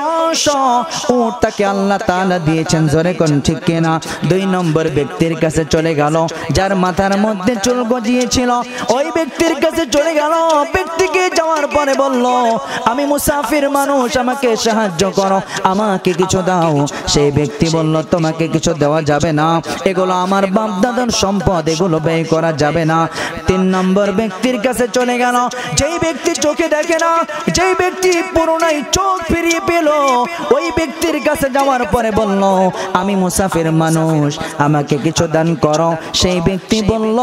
Speaker 1: উট তাকে আল্লাহ তাআলা দিয়েছেন, জোরে কোন ঠিক কিনা? 2 নম্বর ব্যক্তির কাছে চলে গেল, যার মাথার মধ্যে চুল গজিয়েছিল, ওই ব্যক্তির কাছে চলে গেল। ব্যক্তিকে যাওয়ার পরে বলল, আমি মুসাফির মানুষ, আমাকে সাহায্য করো, আমাকে কিছু দাও। সেই ব্যক্তি বলল, তোমাকে কিছু দেওয়া যাবে না, এগুলো আমার বাপ দাদার সম্পদ, এগুলো ব্যয় করা যাবে না। 3 নম্বর ব্যক্তির কাছে চলে গেল, যেই ব্যক্তি চোখে দেখে না, যেই ব্যক্তি পুরোনায় চোখ ফিরিয়ে পেল, ওই ব্যক্তির কাছে যাওয়ার পরে বলল, আমি মুসাফির মানুষ, আমাকে কিছু দান করো। সেই ব্যক্তি বলল,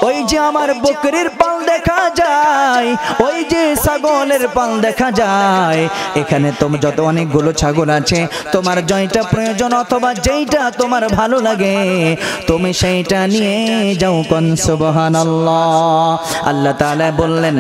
Speaker 1: ওই যে আমার বকরির পাল দেখা যায়, ওই যে ছাগলের পাল দেখা যায়, এখানে তোমার যত অনেকগুলো ছাগল আছে, তোমার জয়টা প্রয়োজন অথবা যেইটা তোমার ভালো লাগে তুমি সেইটা নিয়ে যাও, কোন সুবহানাল্লাহ। আল্লাহ তাআলা বললেন,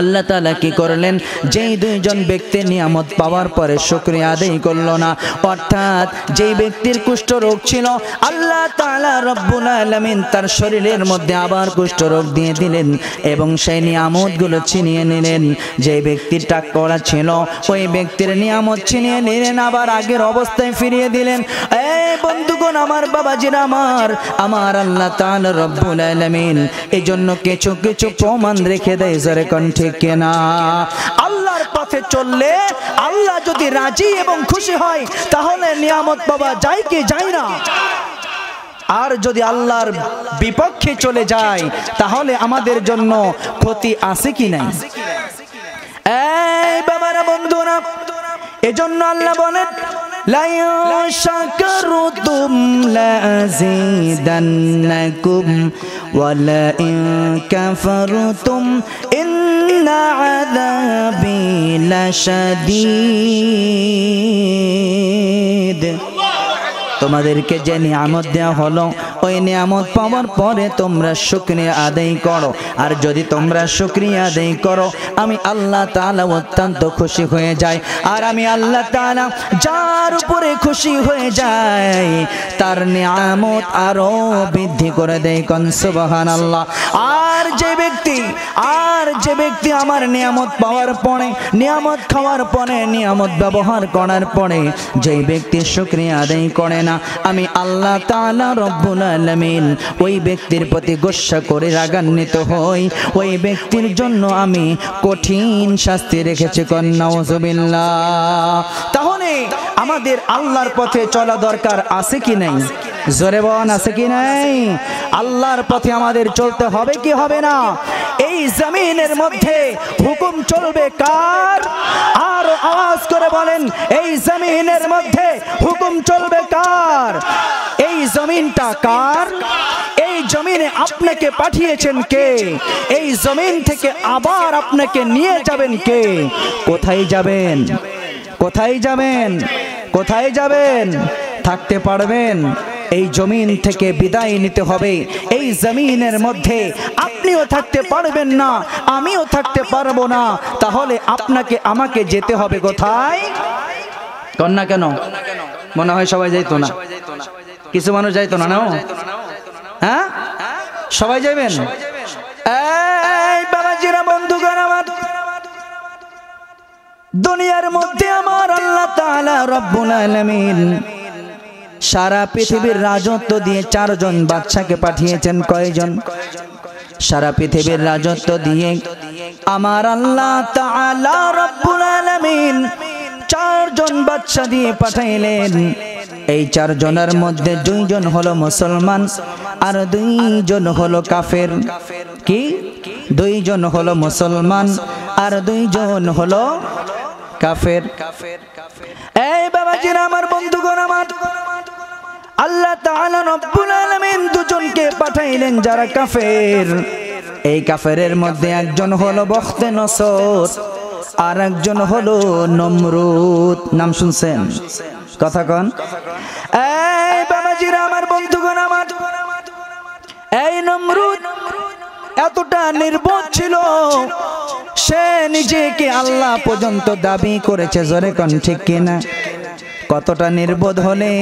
Speaker 1: আল্লাহ তাআলা কি করলেন, যেই দুইজন ব্যক্তি নিয়ামত পাওয়ার পরে শুকরিয়া আদায় করলো না, অর্থাৎ যেই ব্যক্তির কুষ্ঠ রোগ ছিল আল্লাহ তাআলা রব্বুল আলামিন তার শরীরের মধ্যে আবার কুষ্ঠ রোগ দিয়ে দিলেন এবং সেই নিয়ামতগুলো ছিনিয়ে নিলেন। যে ব্যক্তির টাক করা ছিল ওই ব্যক্তির নিয়ামত ছিনিয়ে নিলেন, আবার আগের অবস্থায় ফিরিয়ে দিলেন। এই বন্ধুগণ আমার, বাবাজিরা আমার আল্লাহ তাআলা রব্বুল আলামিন এই জন্য কিছু কিছু প্রমাণ রেখে দেয়, জোরে কোন ঠিক কিনা? আল্লাহর পথে চললে আল্লাহ যদি রাজি এবং খুশি হয় তাহলে নিয়ামত পাওয়া যায় কি যায় না? আর যদি আল্লাহর বিপক্ষে চলে যায় তাহলে আমাদের জন্য ক্ষতি আছে কি নাই? এই বাবারা, বন্ধুরা, এজন্য আল্লাহ বলেন লা শাকারতুম লাযিদান্নাকুম ওয়া লা ইন কাফারতুম ইন্না আযাবি লাশাদীদ। তোমাদেরকে যে নিয়ামত দেওয়া হলো ওই নিয়ামত পাওয়ার পরে তোমরা শুকরিয়া আদায় করো, আর যদি তোমরা শুকরিয়া আদায় করো আমি আল্লাহ তাআলা অত্যন্ত খুশি হয়ে যাই। আর আমি আল্লাহ তাআলা যার উপরে খুশি হয়ে যায় তার নিয়ামত আরো বৃদ্ধি করে দেয়, কোন সুবহানাল্লাহ। আর যে ব্যক্তি আমার নিয়ামত পাওয়ার পরে, নিয়ামত খাওয়ার পরে, নিয়ামত ব্যবহার করার পরে যেই ব্যক্তি শুকরিয়া আদায় করে না, আমি আল্লাহ তাআলা রব্বুল আলামিন ওই ব্যক্তির প্রতি গোসা করে রাগান্বিত হই। ওই ব্যক্তির জন্য আমি কঠিন শাস্তি রেখেছি, কোন নাউযুবিল্লাহ। তাহলে আমাদের আল্লাহর পথে চলা দরকার আছে কি নাই? জোরে বলেন, আছে কি নাই? আল্লাহর পথে আমাদের চলতে হবে কি হবে না? এই জমিনের মধ্যে হুকুম চলবে কার? আর আওয়াজ করে বলেন, এই জমিনের মধ্যে হুকুম চলবে কার? এই জমিনটা কার? এই জমিনে আপনাকে পাঠিয়েছেন কে? এই জমিন থেকে আবার আপনাকে নিয়ে যাবেন কে? কোথায় যাবেন? কোথায় যাবেন? কোথায় যাবেন? থাকতে পারবেন? এই জমিন থেকে বিদায় নিতে হবে। এই জমিনের মধ্যে আপনিও থাকতে পারবেন না, আমিও থাকতে পারবো না। তাহলে আপনাকে আমাকে যেতে হবে কোথায়? কন্যা কেন? মনে হয় সবাই যাইতো না, কিছু মানুষ যাইতো না, না? হ্যাঁ, সবাই যাবেন? এই বাবাজিরা, বন্ধুগণ আমার, দুনিয়ার মধ্যে আমার আল্লাহ তাআলা রব্বুল আলামিন সারা পৃথিবীর রাজত্ব দিয়ে চারজন বাদশাকে পাঠিয়েছেন। কয়জন? সারা পৃথিবীর রাজত্ব দিয়ে আমার আল্লাহ তাআলা রব্বুল আলামিন চারজন বাদশা দিয়ে পাঠাইলেন। এই চারজনের মধ্যে দুইজন হলো মুসলমান আর দুইজন হলো কাফের। কি? দুইজন হলো মুসলমান আর দুইজন হলো কাফের। এই বাবাজিরা আমার, বন্ধুগণ আমার, আল্লাহ তাআলা রব্বুল আলামিন দুজনকে পাঠাইলেন যারা কাফের। এই কাফেরের মধ্যে একজন হলো বখতে নসর আর একজন হলো নমরুদ। নাম শুনছেন? কথা কন। এই বাবাজিরা আমার, বন্ধুগণ আমার, এই নমরুদ এতটা নির্বোধ ছিল, সে নিজেকে আল্লাহ পর্যন্ত দাবি করেছে। জোরে কোন ঠিক কিনা? কতটা নির্বোধ হলে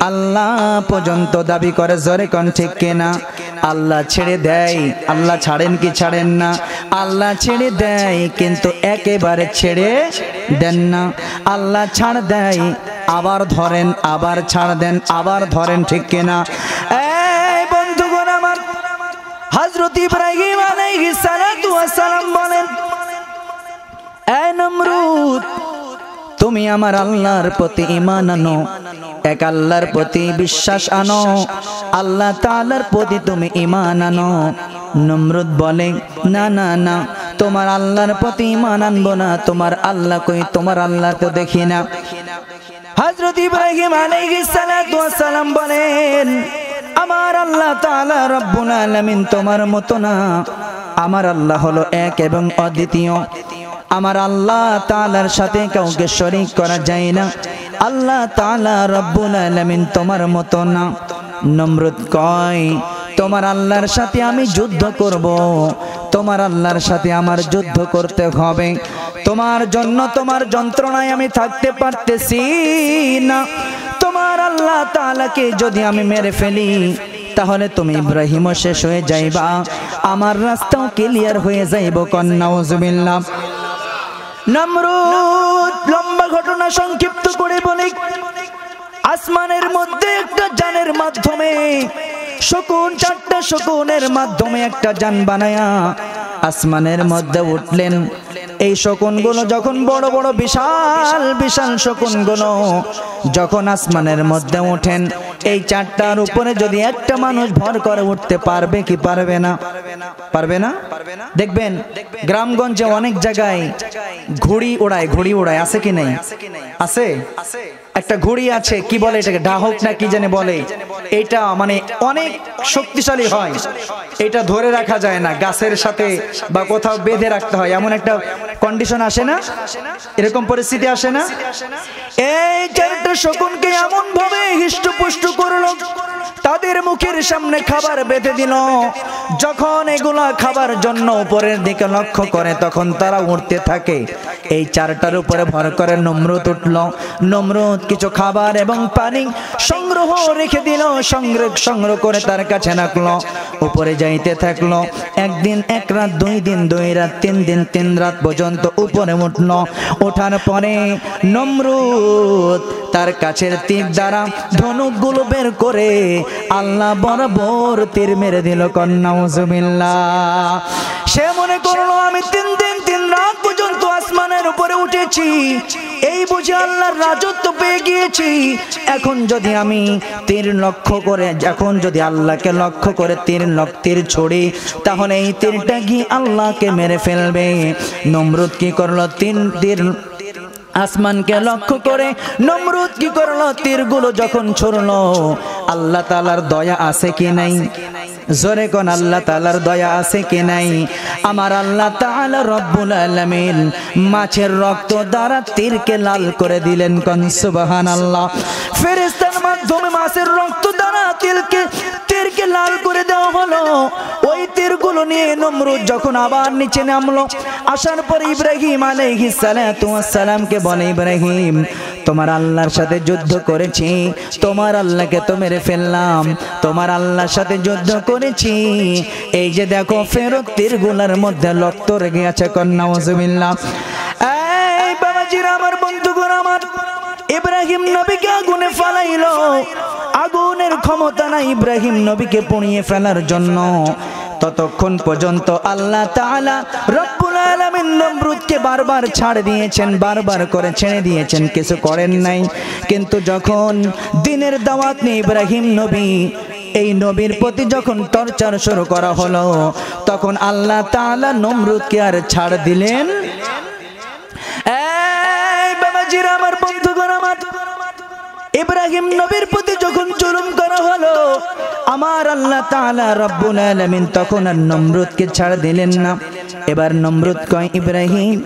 Speaker 1: আল্লাহ পর্যন্ত দাবি করে? জোরে কোন ঠিক কিনা? আল্লাহ ছেড়ে দেয়, আল্লাহ ছাড়েন কি ছাড়েন না? আল্লাহ ছেড়ে দেয় কিন্তু একেবারে ছেড়ে দেন না। আল্লাহ ছাড় দেয়, আবার ধরেন, আবার ছাড় দেন, আবার ধরেন, ঠিক কিনা? এই বন্ধুগণ আমার, হযরত ইব্রাহিম আলাইহিস সালাতু ওয়াস সালাম বলেন, এই নমরুদ, তুমি আমার আল্লাহর প্রতি ঈমান আনো, এক আল্লাহর প্রতি বিশ্বাস আনো, আল্লাহ তাআলার প্রতি তুমি ঈমান আনো। নমরুদ বলে, না না না, তোমার আল্লাহর প্রতি ঈমান আনবো না। তোমার আল্লাহ কই? তোমার আল্লাহ তো দেখি না। হযরত ইব্রাহিম আলাইহিস সালাতু ওয়াস সালাম বলেন, আমার আল্লাহ তাআলা রব্বুল আলামিন তোমার মতো না। আমার আল্লাহ হলো এক এবং অদ্বিতীয়। আমার আল্লাহ তাআলার সাথে কাউকে শরীক করা যায় না। আল্লাহ তাআলা রব্বুল আলামিন তোমার মতো না। নমরুদ কয়, তোমার আল্লাহর সাথে আমি যুদ্ধ করব, তোমার আল্লাহর সাথে আমার যুদ্ধ করতে হবে। তোমার জন্য তোমার যন্ত্রণায় আমি থাকতে পারতেছি না। তোমার আল্লাহ তাআলাকে যদি আমি মেরে ফেলি তাহলে তুমি ইব্রাহিমও শেষ হয়ে যাইবা, আমার রাস্তাও ক্লিয়ার হয়ে যাইব। নাউজুবিল্লাহ। নমরুদ লম্বা ঘটনা সংক্ষিপ্ত করে বলি, আসমানের মধ্যে একটা যানের মাধ্যমে শকুন, 4টা শকুনের মাধ্যমে একটা যান বানায়া আসমানের মধ্যে উঠলেন। এই শকুনগুলো যখন বড় বড় বিশাল বিশাল শকুনগুলো যখন আসমানের মধ্যে ওঠেন, এই 4টার উপরে যদি একটা মানুষ ভর করে উঠতে পারবে কি পারবে না? পারবে না? দেখবেন গ্রামগঞ্জে অনেক জায়গায় ঘুড়ি ওড়ায়, আছে কি নাই? আছে। একটা ঘুড়ি আছে, কি বলে এটাকে, ডাহক না কি জানে বলে। এটা মানে অনেক শক্তিশালী হয়, এটা ধরে রাখা যায় না, গাছের সাথে বা কোথাও বেঁধে রাখতে হয়, এমন একটা কন্ডিশন আসে না? এরকম পরিস্থিতি আসে না? এই 4টা শকুনকে এমন ভাবে হিষ্টপুষ্ট করলো, তাদের মুখের সামনে খাবার বেঁধে দিল। যখন এগুলা খাবার জন্য উপরের দিকে লক্ষ্য করে তখন তারা উঠতে থাকে। এই 4টার উপরে ভর করে নমরুদ উঠল। নমরুদ কিছু খাবার এবং পানি সংগ্রহ রেখে দিল, সংগ্রহ করে তার কাছে রাখলো। উপরে যাইতে থাকলো। একদিন 1 রাত, 2 দিন 2 রাত, 3 দিন 3 রাত পর্যন্ত উপরে উঠল। ওঠার পরে নমরুদ তার কাছের তীর দ্বারা ধনুকগুলো বের করে আল্লাহ বরাবর তীর মেরে দিল। নাউজুবিল্লাহ। সে মনে করলো আমি 3 দিন 3 রাত পর্যন্ত আসমানের উপরে উঠেছি, এই বুঝে আল্লাহর রাজত্ব পেয়ে গিয়েছি। এখন যদি আমি তীর লক্ষ্য করে, এখন যদি আল্লাহকে লক্ষ্য করে তীর ছড়ি, তাহলে এই তীরটা গিয়ে আল্লাহকে মেরে ফেলবে। নমরুদ কি করলো? তীর আসমানকে লক্ষ্য করে নমরুদ কি করলো? তীরগুলো যখন ছুড়লো, আল্লাহ তাআলার দয়া আছে কি নাই? জোরে কোন আল্লাহ তাআলার দয়া আছে কি নাই? আমার আল্লাহ তাআলা রব্বুল আলামিন মাছের রক্ত দ্বারা তীরকে লাল করে দিলেন। কোন সুবহানাল্লাহ। ফেরেশতার মাধ্যমে মাছের রক্ত দ্বারা তীরকে লাল করে দেওয়া হলো। ওই তীরগুলো নিয়ে নমরুদ যখন আবার নিচে নামলো, আসার পর ইব্রাহিম আলাইহিস সালাতু ওয়াস সালামকে বলে, ইব্রাহিম তোমার আল্লাহর সাথে যুদ্ধ করেছি, তোমার আল্লাহকে তো মেরে ফেললাম, তোমার আল্লাহর সাথে যুদ্ধ করেছি, এই যে দেখো ফেরত তীরগুলোর মধ্যে রক্ত রেগে আছে। নাউজুবিল্লাহ। এই বাবাজিরা, আমার বন্ধুগণ, আমার ইব্রাহিম নবীকে আগুনে ফালাইলো। আগুনের ক্ষমতা নাই ইব্রাহিম নবীকে পুড়িয়ে ফেলার জন্য। ততক্ষণ পর্যন্ত আল্লাহ তাআলা রব্বুল আলামিন নমরুদকে বারবার ছাড় দিয়েছেন, বারবার করে ছেড়ে দিয়েছেন, কিছু করেন নাই। কিন্তু যখন দিনের দাওয়াত নিয়ে ইব্রাহিম নবী, এই নবীর প্রতি যখন টর্চার শুরু করা হলো, তখন আল্লাহ তাআলা নমরুদকে আর ছাড় দিলেন। এই বাবাজিরা, আমার বন্ধুগণ, আমার ইব্রাহিম নবীর প্রতি যখন জুলুম করা হলো, আমার আল্লাহ তাআলা রব্বুল আলামিন তখন আর নমরুদকে ছাড় দিলেন না। এবার নমরুদ কয়, ইব্রাহিম,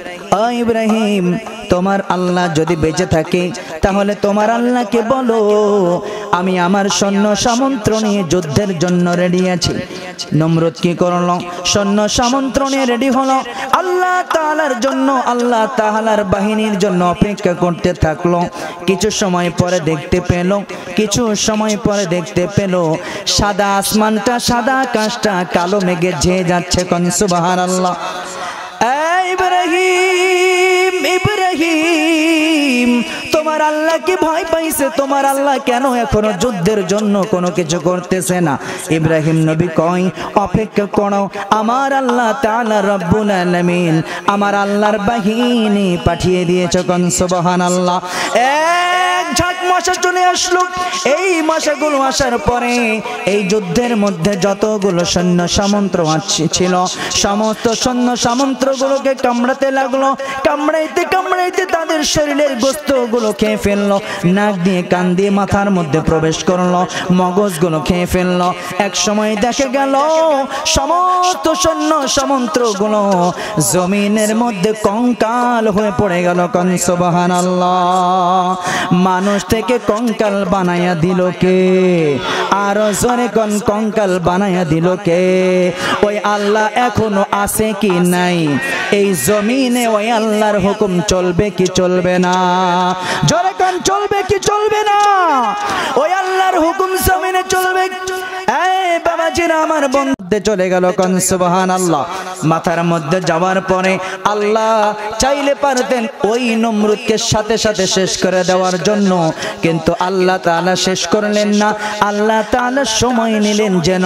Speaker 1: ও ইব্রাহিম, তোমার আল্লাহ যদি বেঁচে থাকে তাহলে তোমার আল্লাহকে বলো আমি আমার সৈন্য সামন্ত্র নিয়ে যুদ্ধের জন্য রেডি আছি। নমরুদ কি করলো? সৈন্য সামন্ত্র নিয়ে রেডি হলো, আল্লাহ তাআলার জন্য, আল্লাহ তাআলার বাহিনীর জন্য অপেক্ষা করতে থাকলো। কিছু সময় পরে দেখতে পেল সাদা আসমানটা, সাদা আকাশটা কালো মেঘে ঝেয়ে যাচ্ছে। কোন সুবহানাল্লাহ। ইব্রাহিম, ইব্রাহিম, তোমার আল্লাহ কি ভয় পাইছে? তোমার আল্লাহ কেন এখনো যুদ্ধের জন্য কোনো কিছু করতেছে না? ইব্রাহিম নবী কয়, অপেক্ষা করো, আমার আল্লাহ তাআলা রব্বুল আলামিন আমার আল্লাহর বাহিনী পাঠিয়ে দিয়েছে। কোন সুবহানাল্লাহ। এক ঝাঁক মশা চলে আসলো। এই মশাগুলো আসার পরে এই যুদ্ধের মধ্যে যতগুলো সৈন্য সামন্ত ছিল, সমস্ত সৈন্য সামন্তগুলোকে কামড়াতে লাগলো। কামড়াইতে কামড়াইতে তাদের শরীরের গোশতগুলো খেয়ে ফেললো, নাক দিয়ে কান দিয়ে মাথার মধ্যে প্রবেশ করলো, মগজগুলো খেয়ে ফেললো। এক সময় দেখা গেল সমস্ত সৈন্য সামন্তগুলো জমিনের মধ্যে কঙ্কাল হয়ে পড়ে গেল। কোন সুবহানাল্লাহ। মানুষ থেকে কঙ্কাল বানায়া দিল কে? আর জোরে কোন কঙ্কাল বানায়া দিল কে? ওই আল্লাহ এখনো আছে কি নাই? এই জমিনে ওই আল্লাহর হুকুম চলবে কি চলবে না? জোরে কোন চলবে কি চলবে না? ওই আল্লাহর হুকুম জমিনে চলবে। এই বাবাজিরা আমার বন্ধে চলে গেল, কোন সুবহানাল্লাহ। মাথার মধ্যে যাওয়ার পরে আল্লাহ চাইলে পারতেন ওই নমরুদকে সাথে সাথে শেষ করে দেওয়ার জন্য, কিন্তু আল্লাহ তাআলা শেষ করলেন না। আল্লাহ তাআলা সময় নিলেন যেন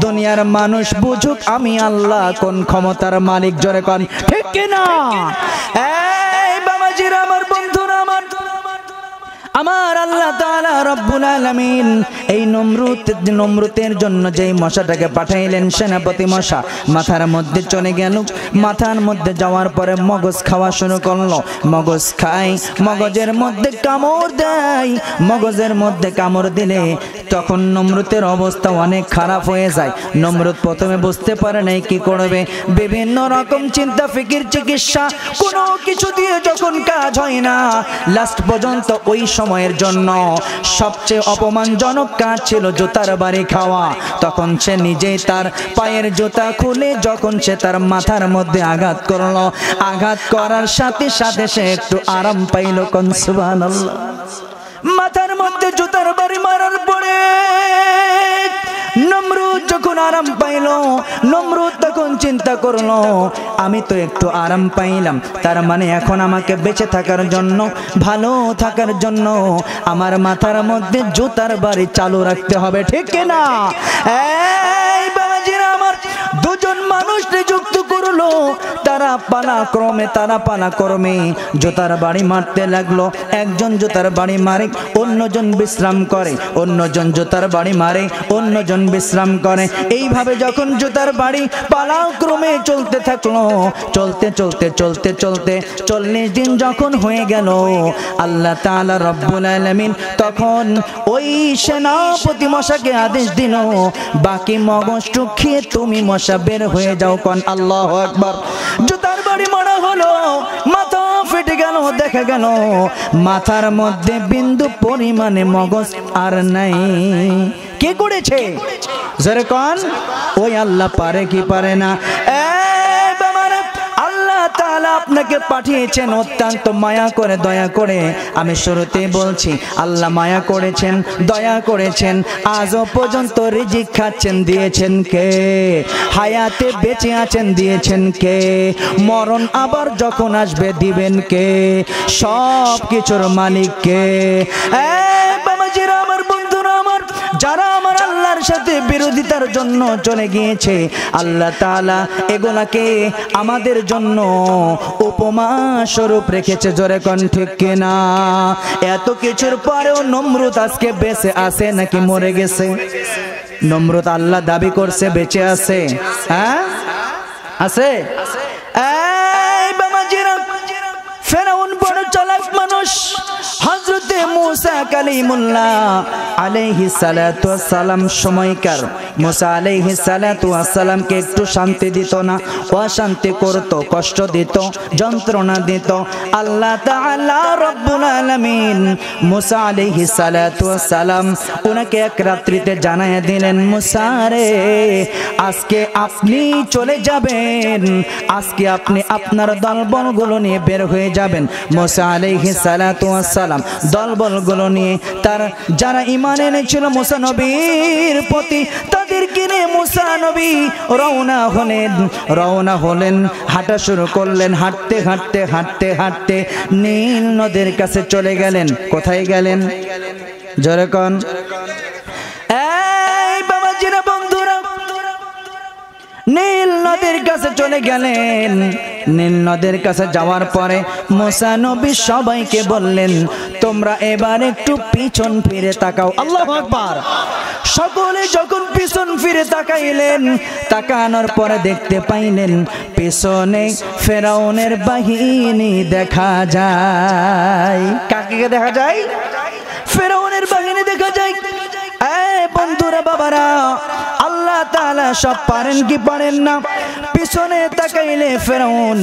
Speaker 1: দুনিয়ার মানুষ বুঝুক আমি আল্লাহ কোন ক্ষমতার মালিক। জোরে কোন ঠিক কিনা? এই বাবাজিরা আমার বন্ধুরা আমার আল্লাহ তাআলা রব্বুল আলামিন এই নমরুদের জন্য যেই মশাটাকে পাঠাইলেন, সেনাপতি মশা, মাথার মধ্যে চলে গেল। মাথার মধ্যে যাওয়ার পরে মগজ খাওয়া শুরু করলো। মগজ খায়, মগজের মধ্যে কামড় দেয়। মগজের মধ্যে কামড় দিলে তখন নমরুদের অবস্থা অনেক খারাপ হয়ে যায়। নমরুদ প্রথমে বুঝতে পারে নাই কি করবে। বিভিন্ন রকম চিন্তা ফিকির চিকিৎসা কোনো কিছু দিয়ে যখন কাজ হয় না, লাস্ট পর্যন্ত ওই সময়ের জন্য সবচেয়ে অপমানজনক কাজ ছিল জুতার বাড়ি খাওয়া। তখন সে নিজেই তার পায়ের জুতা খুলে যখন সে তার মাথার মধ্যে আঘাত করলো, আঘাত করার সাথে সাথে সে একটু আরাম পাইল। কোন সুবহানাল্লাহ। মাথার মধ্যে জুতার বাড়ি মারার পরে নমরুদ যখন আরাম পাইল, নমরুদ তখন চিন্তা করলো আমি তো একটু আরাম পাইলাম, তার মানে এখন আমাকে বেঁচে থাকার জন্য, ভালো থাকার জন্য আমার মাথার মধ্যে জুতার বাড়ি চালু রাখতে হবে, ঠিক কিনা? এই বাবাজিরা আমার দুজন মানুষ নিযুক্ত করলো। তারা পালাক্রমে জুতার বাড়ি মারতে লাগলো। একজন জুতার বাড়ি মারে, অন্যজন বিশ্রাম করে, অন্যজন জুতার বাড়ি মারে, অন্যজন বিশ্রাম করে। এইভাবে যখন জুতার বাড়ি পালাক্রমে চলতে থাকলো, চলতে 40 দিন যখন হয়ে গেল, আল্লাহ তাআলা রব্বুল আলামিন তখন ওই সেনাপতি মশাকে আদেশ দিল, বাকি মগজটু খেয়ে তুমি মশা বের হয়ে যাও। কোন আল্লাহু আকবার। জুতার বাড়ি মারা হলো, মাথা ফেটে গেল। দেখা গেল মাথার মধ্যে বিন্দু পরিমাণে মগজ আর নাই। কে করেছে? জোরে কোন ওই আল্লাহ। পারে কি পারে না? আল্লাহ তাআলা আপনাকে পাঠিয়েছেন অত্যন্ত মায়া করে, দয়া করে। আমি শুরুতেই বলছি আল্লাহ মায়া করেছেন, দয়া করেছেন। আজও পর্যন্ত রিজিক খাচ্ছেন, দিয়েছেন কে? হায়াতে বেঁচে আছেন, দিয়েছেন কে? মরণ আবার যখন আসবে দিবেন কে? সব কিছুর মালিক কে? বাবাজিরা আমার বন্ধুরা আমার, যারা আমার আল্লাহর সাথে বিরোধিতার জন্য চলে গিয়েছে, আল্লাহ তাআলা এগুলাকে আমাদের জন্য উপমা স্বরূপ রেখেছে। জোরে কোন ঠিক কিনা? এত কিছুর পরেও নমরুদ আজকে বেঁচে আছে নাকি মরে গেছে? নমরুদ আল্লাহ দাবি করছে বেঁচে আছে। হ্যাঁ আছে। এই বাবাজিরা, ফেরাউন বড় চালাক মানুষ। হযরতে মুসা কালিমুল্লাহ আলাইহিস সালাতু ওয়াস সালাম সময়কার মুসা আলাইহিস সালাতু ওয়াস সালামকে একটু শান্তি দিত না, অশান্তি করত, কষ্ট দিত, যন্ত্রণা দিত। আল্লাহ তাআলা রব্বুল আলামিন মুসা আলাইহিস সালাতু ওয়াস সালাম ওনাকে এক রাত্রিতে জানায়া দিলেন, মুসা রে, আজকে আপনি চলে যাবেন, আজকে আপনি আপনার দলবলগুলো নিয়ে বের হয়ে যাবেন। মুসা আলাইহিস সালাতু ওয়াস সালাম দলবলগুলো নিয়ে, তার যারা ঈমান এনেছিল মুসা নবীর প্রতি, তাদেরকে নিয়ে মুসা নবী রওনা হলেন, হাঁটা শুরু করলেন। হাঁটতে নীল নদের কাছে চলে গেলেন। কোথায় গেলেন? জোরে কোন। এই বাবাজিরা বন্ধুরা, নীল নদের কাছে চলে গেলেন। নীল নদের কাছে যাওয়ার পরে মুসা নবী সবাইকে বললেন, তোমরা এবার একটু পিছন ফিরে তাকাও। আল্লাহু আকবার। সকলে যখন পিছন ফিরে তাকাইলেন, তাকানোর পরে দেখতে পাইলেন পিছনে ফেরাউনের বাহিনী দেখা যায়। কাকে দেখা যায়? ফেরাউনের বাহিনী দেখা যায়। বন্ধুরা, বাবারা, আল্লাহ তাআলা তাআলা সব পারেন কি পারেন না? পিছনে তাকাইলে ফেরাউন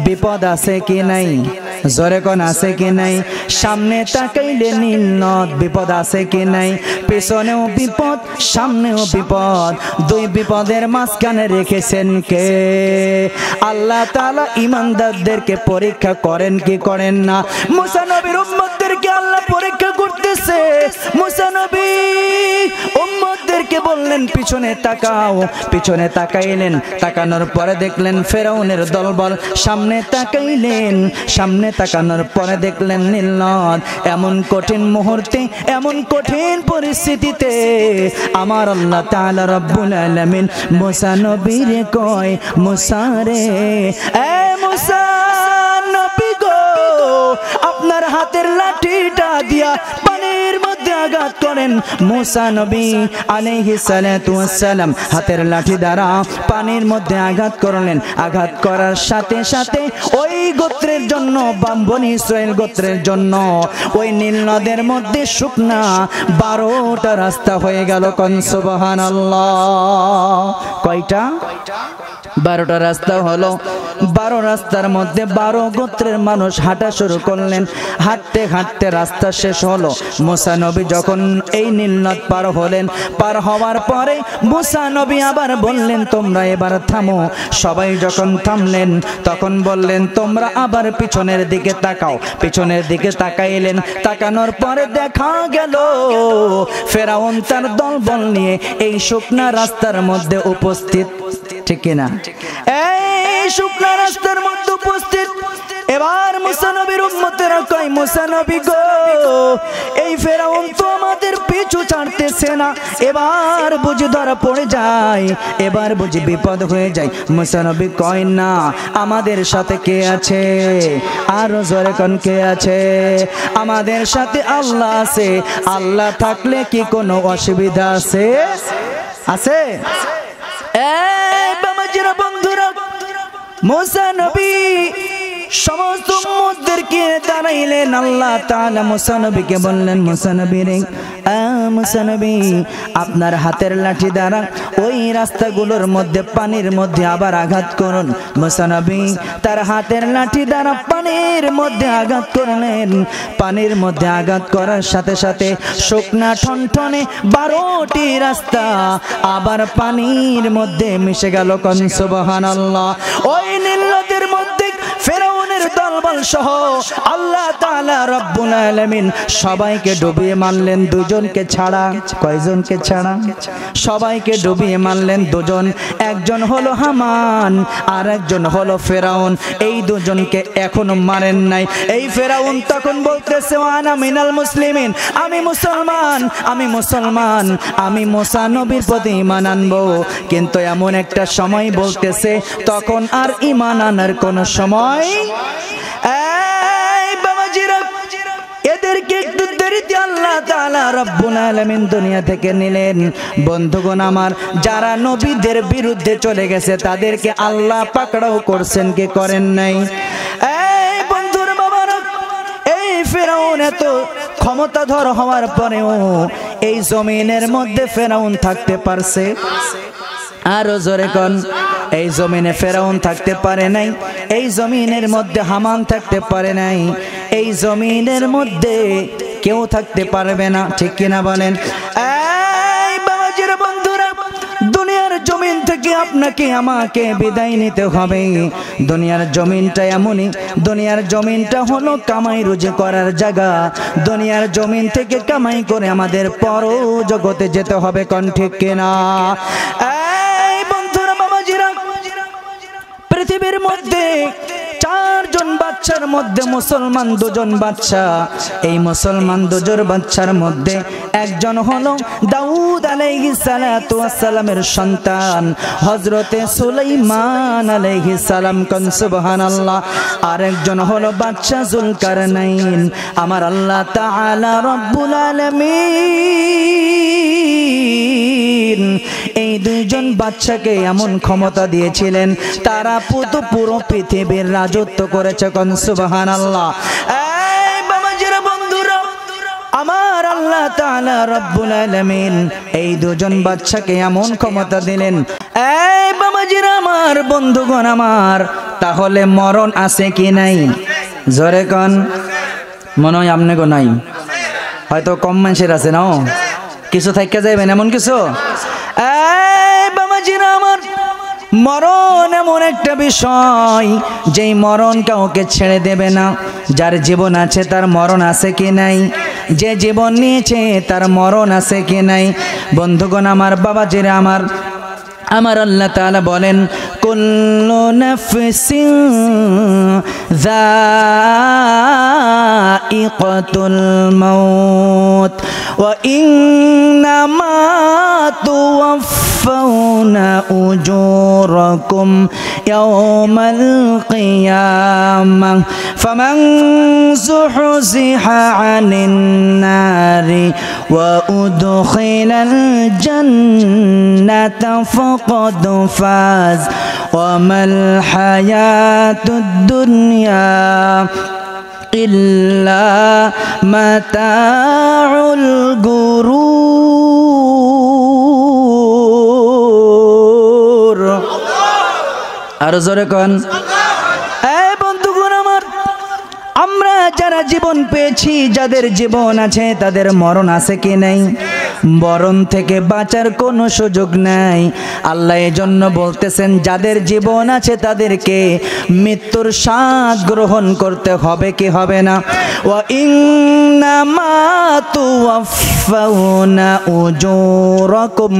Speaker 1: বিপদ আছে কি নাই? জোরে কোন আছে কি নাই? সামনে তাকাইলে নীল নদ বিপদ আছে কি নাই? পিছনেও বিপদ, সামনেও বিপদ, দুই বিপদের মাঝখানে রেখেছেন কে? আল্লাহ তাআলা ঈমানদারদেরকে পরীক্ষা করেন কি করেন না? মুসা নবীর উম্মতদেরকে আল্লাহ পরীক্ষা করতেছে। মুসা নবী উম্মতদেরকে বললেন পিছনে তাকাও, পিছনে তাকাইলেন, তাকানোর পরে দেখলেন ফেরাউনের দলবল। সামনে তাকাইলেন, সামনে তাকানোর পরে দেখলেন নীল নদ। এমন কঠিন মুহূর্তে, এমন কঠিন পরিস্থিতিতে আমার আল্লাহ তাআলা রব্বুল আলামিন মুসা নবীরে কয়, মুসা রে, এ মুসা নবী গো, আপনার হাতের লাঠিটা দিয়া পানির মধ্যে আঘাত করেন। মুসা নবী আলাইহিস সালাতু ওয়াস সালাম হাতের লাঠি দ্বারা পানির মধ্যে আঘাত করলেন। আঘাত করার সাথে সাথে ওই গোত্রের জন্য, বনী ইসরাইল গোত্রের জন্য ওই নীল নদের মধ্যে শুকনা 12টা রাস্তা হয়ে গেল। কোন সুবহানাল্লাহ। কয়টা? 12টা রাস্তা হলো। 12 রাস্তার মধ্যে 12 গোত্রের মানুষ হাঁটা শুরু করলেন। হাঁটতে হাঁটতে রাস্তা শেষ হলো। মুসা নবী যখন এই নীল নদ পার হলেন, পার হওয়ার পরে মুসা নবী আবার বললেন, তোমরা এবার থামো। সবাই যখন থামলেন তখন বললেন, তোমরা আবার পিছনের দিকে তাকাও। পিছনের দিকে তাকাইলেন, তাকানোর পরে দেখা গেল ফেরাউন তার দলবল নিয়ে এই শুকনা রাস্তার মধ্যে উপস্থিত। ঠিক কিনা? এই শুকনা রাস্তার মধ্যে উপস্থিত। এবার মুসা নবীর উম্মতেরা কয়, মুসা নবী গো, এই ফেরাউন তো আমাদের পিছু ছাড়তেছে না, এবার বুঝি ধরা পড়ে যায়, এবার বুঝি বিপদ হয়ে যায়। মুসা নবী কয়, না, আমাদের সাথে কে আছে? আরো জোরে কোন কে আছে? আমাদের সাথে আল্লাহ আছে। আল্লাহ থাকলে কি কোনো অসুবিধা আছে? আছে? বন্ধুরা, মুসা নবী সমস্ত উম্মতদেরকে দাঁড়াইলেন। আল্লাহ তাআলা মুসা নবীকে বললেন, মুসা নবী রে, মুসা নবী, আপনার হাতের লাঠি দ্বারা ওই রাস্তাগুলোর মধ্যে পানির মধ্যে আবার আঘাত করুন। মুসা নবী তার হাতের লাঠি দ্বারা পানির মধ্যে আঘাত করলেন। পানির মধ্যে আঘাত করার সাথে সাথে শুকনা ঠনঠনে 12টি রাস্তা আবার পানির মধ্যে মিশে গেল। কোন সুবহানাল্লাহ। ওই নীল নদের মধ্যে ফেরাউনের দলবল সহ আল্লাহ তাআলা রব্বুল আলামিন সবাইকে ডুবিয়ে মারলেন, দুজনকে ছাড়া। কয়জনকে ছাড়া? সবাইকে ডুবিয়ে মারলেন দুজন। একজন হলো হামান আর একজন হলো ফেরাউন। এই দুজনকে এখনো মারেন নাই। এই ফেরাউন তখন বলতেছে, আনা মিনাল মুসলিমিন, আমি মুসলমান, আমি মুসলমান, আমি মুসা নবীর প্রতি ঈমান আনবো। কিন্তু এমন একটা সময় বলতেছে তখন আর ঈমান আনার কোন সময়। এই বাবাজিরা, এদেরকে একটু দেরিতে আল্লাহ তাআলা রব্বুল আলামিন দুনিয়া থেকে নিলেন। বন্ধুগণ আমার, যারা নবীদের বিরুদ্ধে চলে গেছে তাদেরকে আল্লাহ পাকড়াও করছেন কি করেন নাই? এই বন্ধুর বাবারা, এই ফেরাউন এত ক্ষমতাধর হওয়ার পরেও এই জমিনের মধ্যে ফেরাউন থাকতে পারছে? আরো জোরে কোন। এই জমিনে ফেরাউন থাকতে পারে নাই, এই জমিনের মধ্যে হামান থাকতে পারে নাই, এই জমিনের মধ্যে কেউ থাকতে পারবে না। ঠিক কিনা বলেন? এই বাবাজিরা, বন্ধুরা, দুনিয়ার জমিন থেকে আপনাকে আমাকে বিদায় নিতে হবে। দুনিয়ার জমিনটা এমনই, দুনিয়ার জমিনটা হলো কামাই রুজি করার জায়গা। দুনিয়ার জমিন থেকে কামাই করে আমাদের পর জগতে যেতে হবে। কোন ঠিক কিনা? পৃথিবীর মধ্যে 4 জন বাচ্চার মধ্যে মুসলমান 2 জন বাচ্চা। এই মুসলমান 2 জন বাচ্চার মধ্যে একজন হলো দাউদ আলাইহিস সালাতু ওয়াস সালামের সন্তান হযরতে সুলাইমান আলাইহিস সালাম। কোন সুবহানাল্লাহ। আরেকজন হলো বাদশা যুলকারনাইন। আমার আল্লাহ তাআলা রব্বুল আলামিন এই 2 জন বাচ্চাকে এমন ক্ষমতা দিয়েছিলেন, তারা পুরো পৃথিবীর রাজত্ব করেছে। কোন সুবহানাল্লাহ। এই বাবাজিরা, বন্ধুরা আমার, আল্লাহ তাআলা রব্বুল আলামিন এই দুজন বাচ্চাকে এমন ক্ষমতা দিলেন। এই বাবাজিরা আমার, বন্ধুগণ আমার, তাহলে মরণ আছে কি নাই? জোরে কোন। মনে হয় আপনি গো নাই, হয়তো কম মানুষের আছে না, কিছু থাইকা যাইবেন এমন কিছু। এই বাবাজিরা আমার, মরণ এমন একটা বিষয় যেই মরণ কাউকে ছেড়ে দেবে না। যার জীবন আছে তার মরণ আছে কি নাই? যে জীবন নিয়েছে তার মরণ আছে কি নাই? বন্ধুগণ আমার, বাবাজিরা আমার, আমার আল্লাহ তাআলা বলেন, কুল্লু নাফসিন যায়িকাতুল মাউত ওয়া ইন্নামা তুওয়াফাউনা উজুরাকুম ইয়াওমাল কিয়ামাহ ফামান যুহজিহা আনিন নারি ওয়া উদখিলাল জান্নাতা ফাকাদ ফাজ ওয়া মাল হায়াতুদ দুনিয়া ইল্লা মাতাউল গুরুর। আর জোরে কোন। এই বন্ধুগণ আমার, আমরা যারা জীবন পেয়েছি, যাদের জীবন আছে তাদের মরণ আছে কি নাই? মরণ থেকে বাঁচার কোনো সুযোগ নাই। আল্লাহ এজন্য বলতেছেন, যাদের জীবন আছে তাদেরকে মৃত্যুর স্বাদ গ্রহণ করতে হবে কি হবে না? ওয়া ইন্নামা তুওয়াফাউনা উজুরাকুম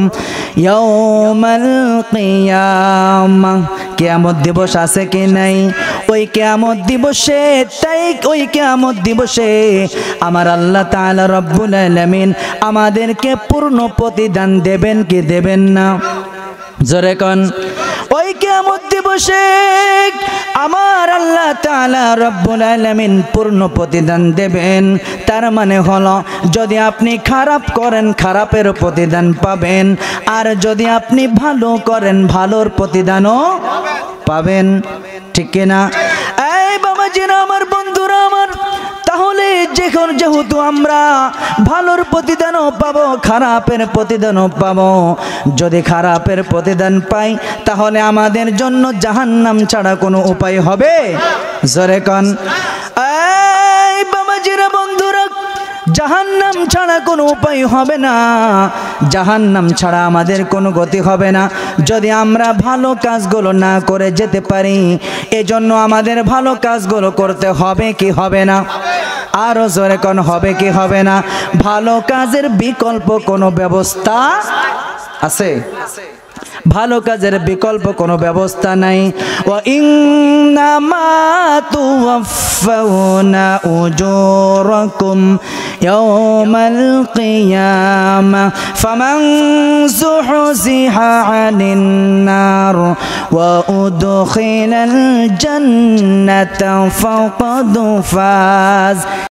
Speaker 1: ইয়াওমাল কিয়ামাহ। কিয়ামত দিবস আছে কি নাই? ওই কিয়ামত দিবসে, ওই কিয়ামত দিবসে আমার আল্লাহ তাআলা রব্বুল আলামিন আমাদেরকে পূর্ণ প্রতিদান দেবেন কি দেবেন না? জোরে কোন। ওই কিয়ামত দিবসে আমার আল্লাহ তাআলা রব্বুল আলামিন পূর্ণ প্রতিদান দেবেন। তার মানে হলো, যদি আপনি খারাপ করেন খারাপের প্রতিদান পাবেন, আর যদি আপনি ভালো করেন ভালোর প্রতিদানও পাবেন। ঠিক কিনা? এই বাবাজিরা আমার, বন্ধুরা আমার, তাহলে যেহেতু আমরা ভালোর প্রতিদানও পাবো খারাপের প্রতিদানও পাবো, যদি খারাপের প্রতিদান পাই তাহলে আমাদের জন্য জাহান্নাম ছাড়া কোনো উপায় হবে? জোরে কোন। এই বাবাজিরা, বন্ধুরা, জাহান্নাম ছাড়া কোনো উপায় হবে না। জাহান্নাম ছাড়া আমাদের কোনো গতি হবে না যদি আমরা ভালো কাজগুলো না করে যেতে পারি। এজন্য আমাদের ভালো কাজগুলো করতে হবে কি হবে না? আরো জোরে কোন, হবে কি হবে না? ভালো কাজের বিকল্প কোনো ব্যবস্থা আছে? ভালো কাজের বিকল্প কোনো ব্যবস্থা নাই। ওয়া ইন্নামা তুওয়াফাউনা উজুরাকুম ইয়াওমাল কিয়ামাহ ফামান যুহজিহা আনিন নার ওয়া উদখিলাল জান্নাতা ফাকাদ ফাজ।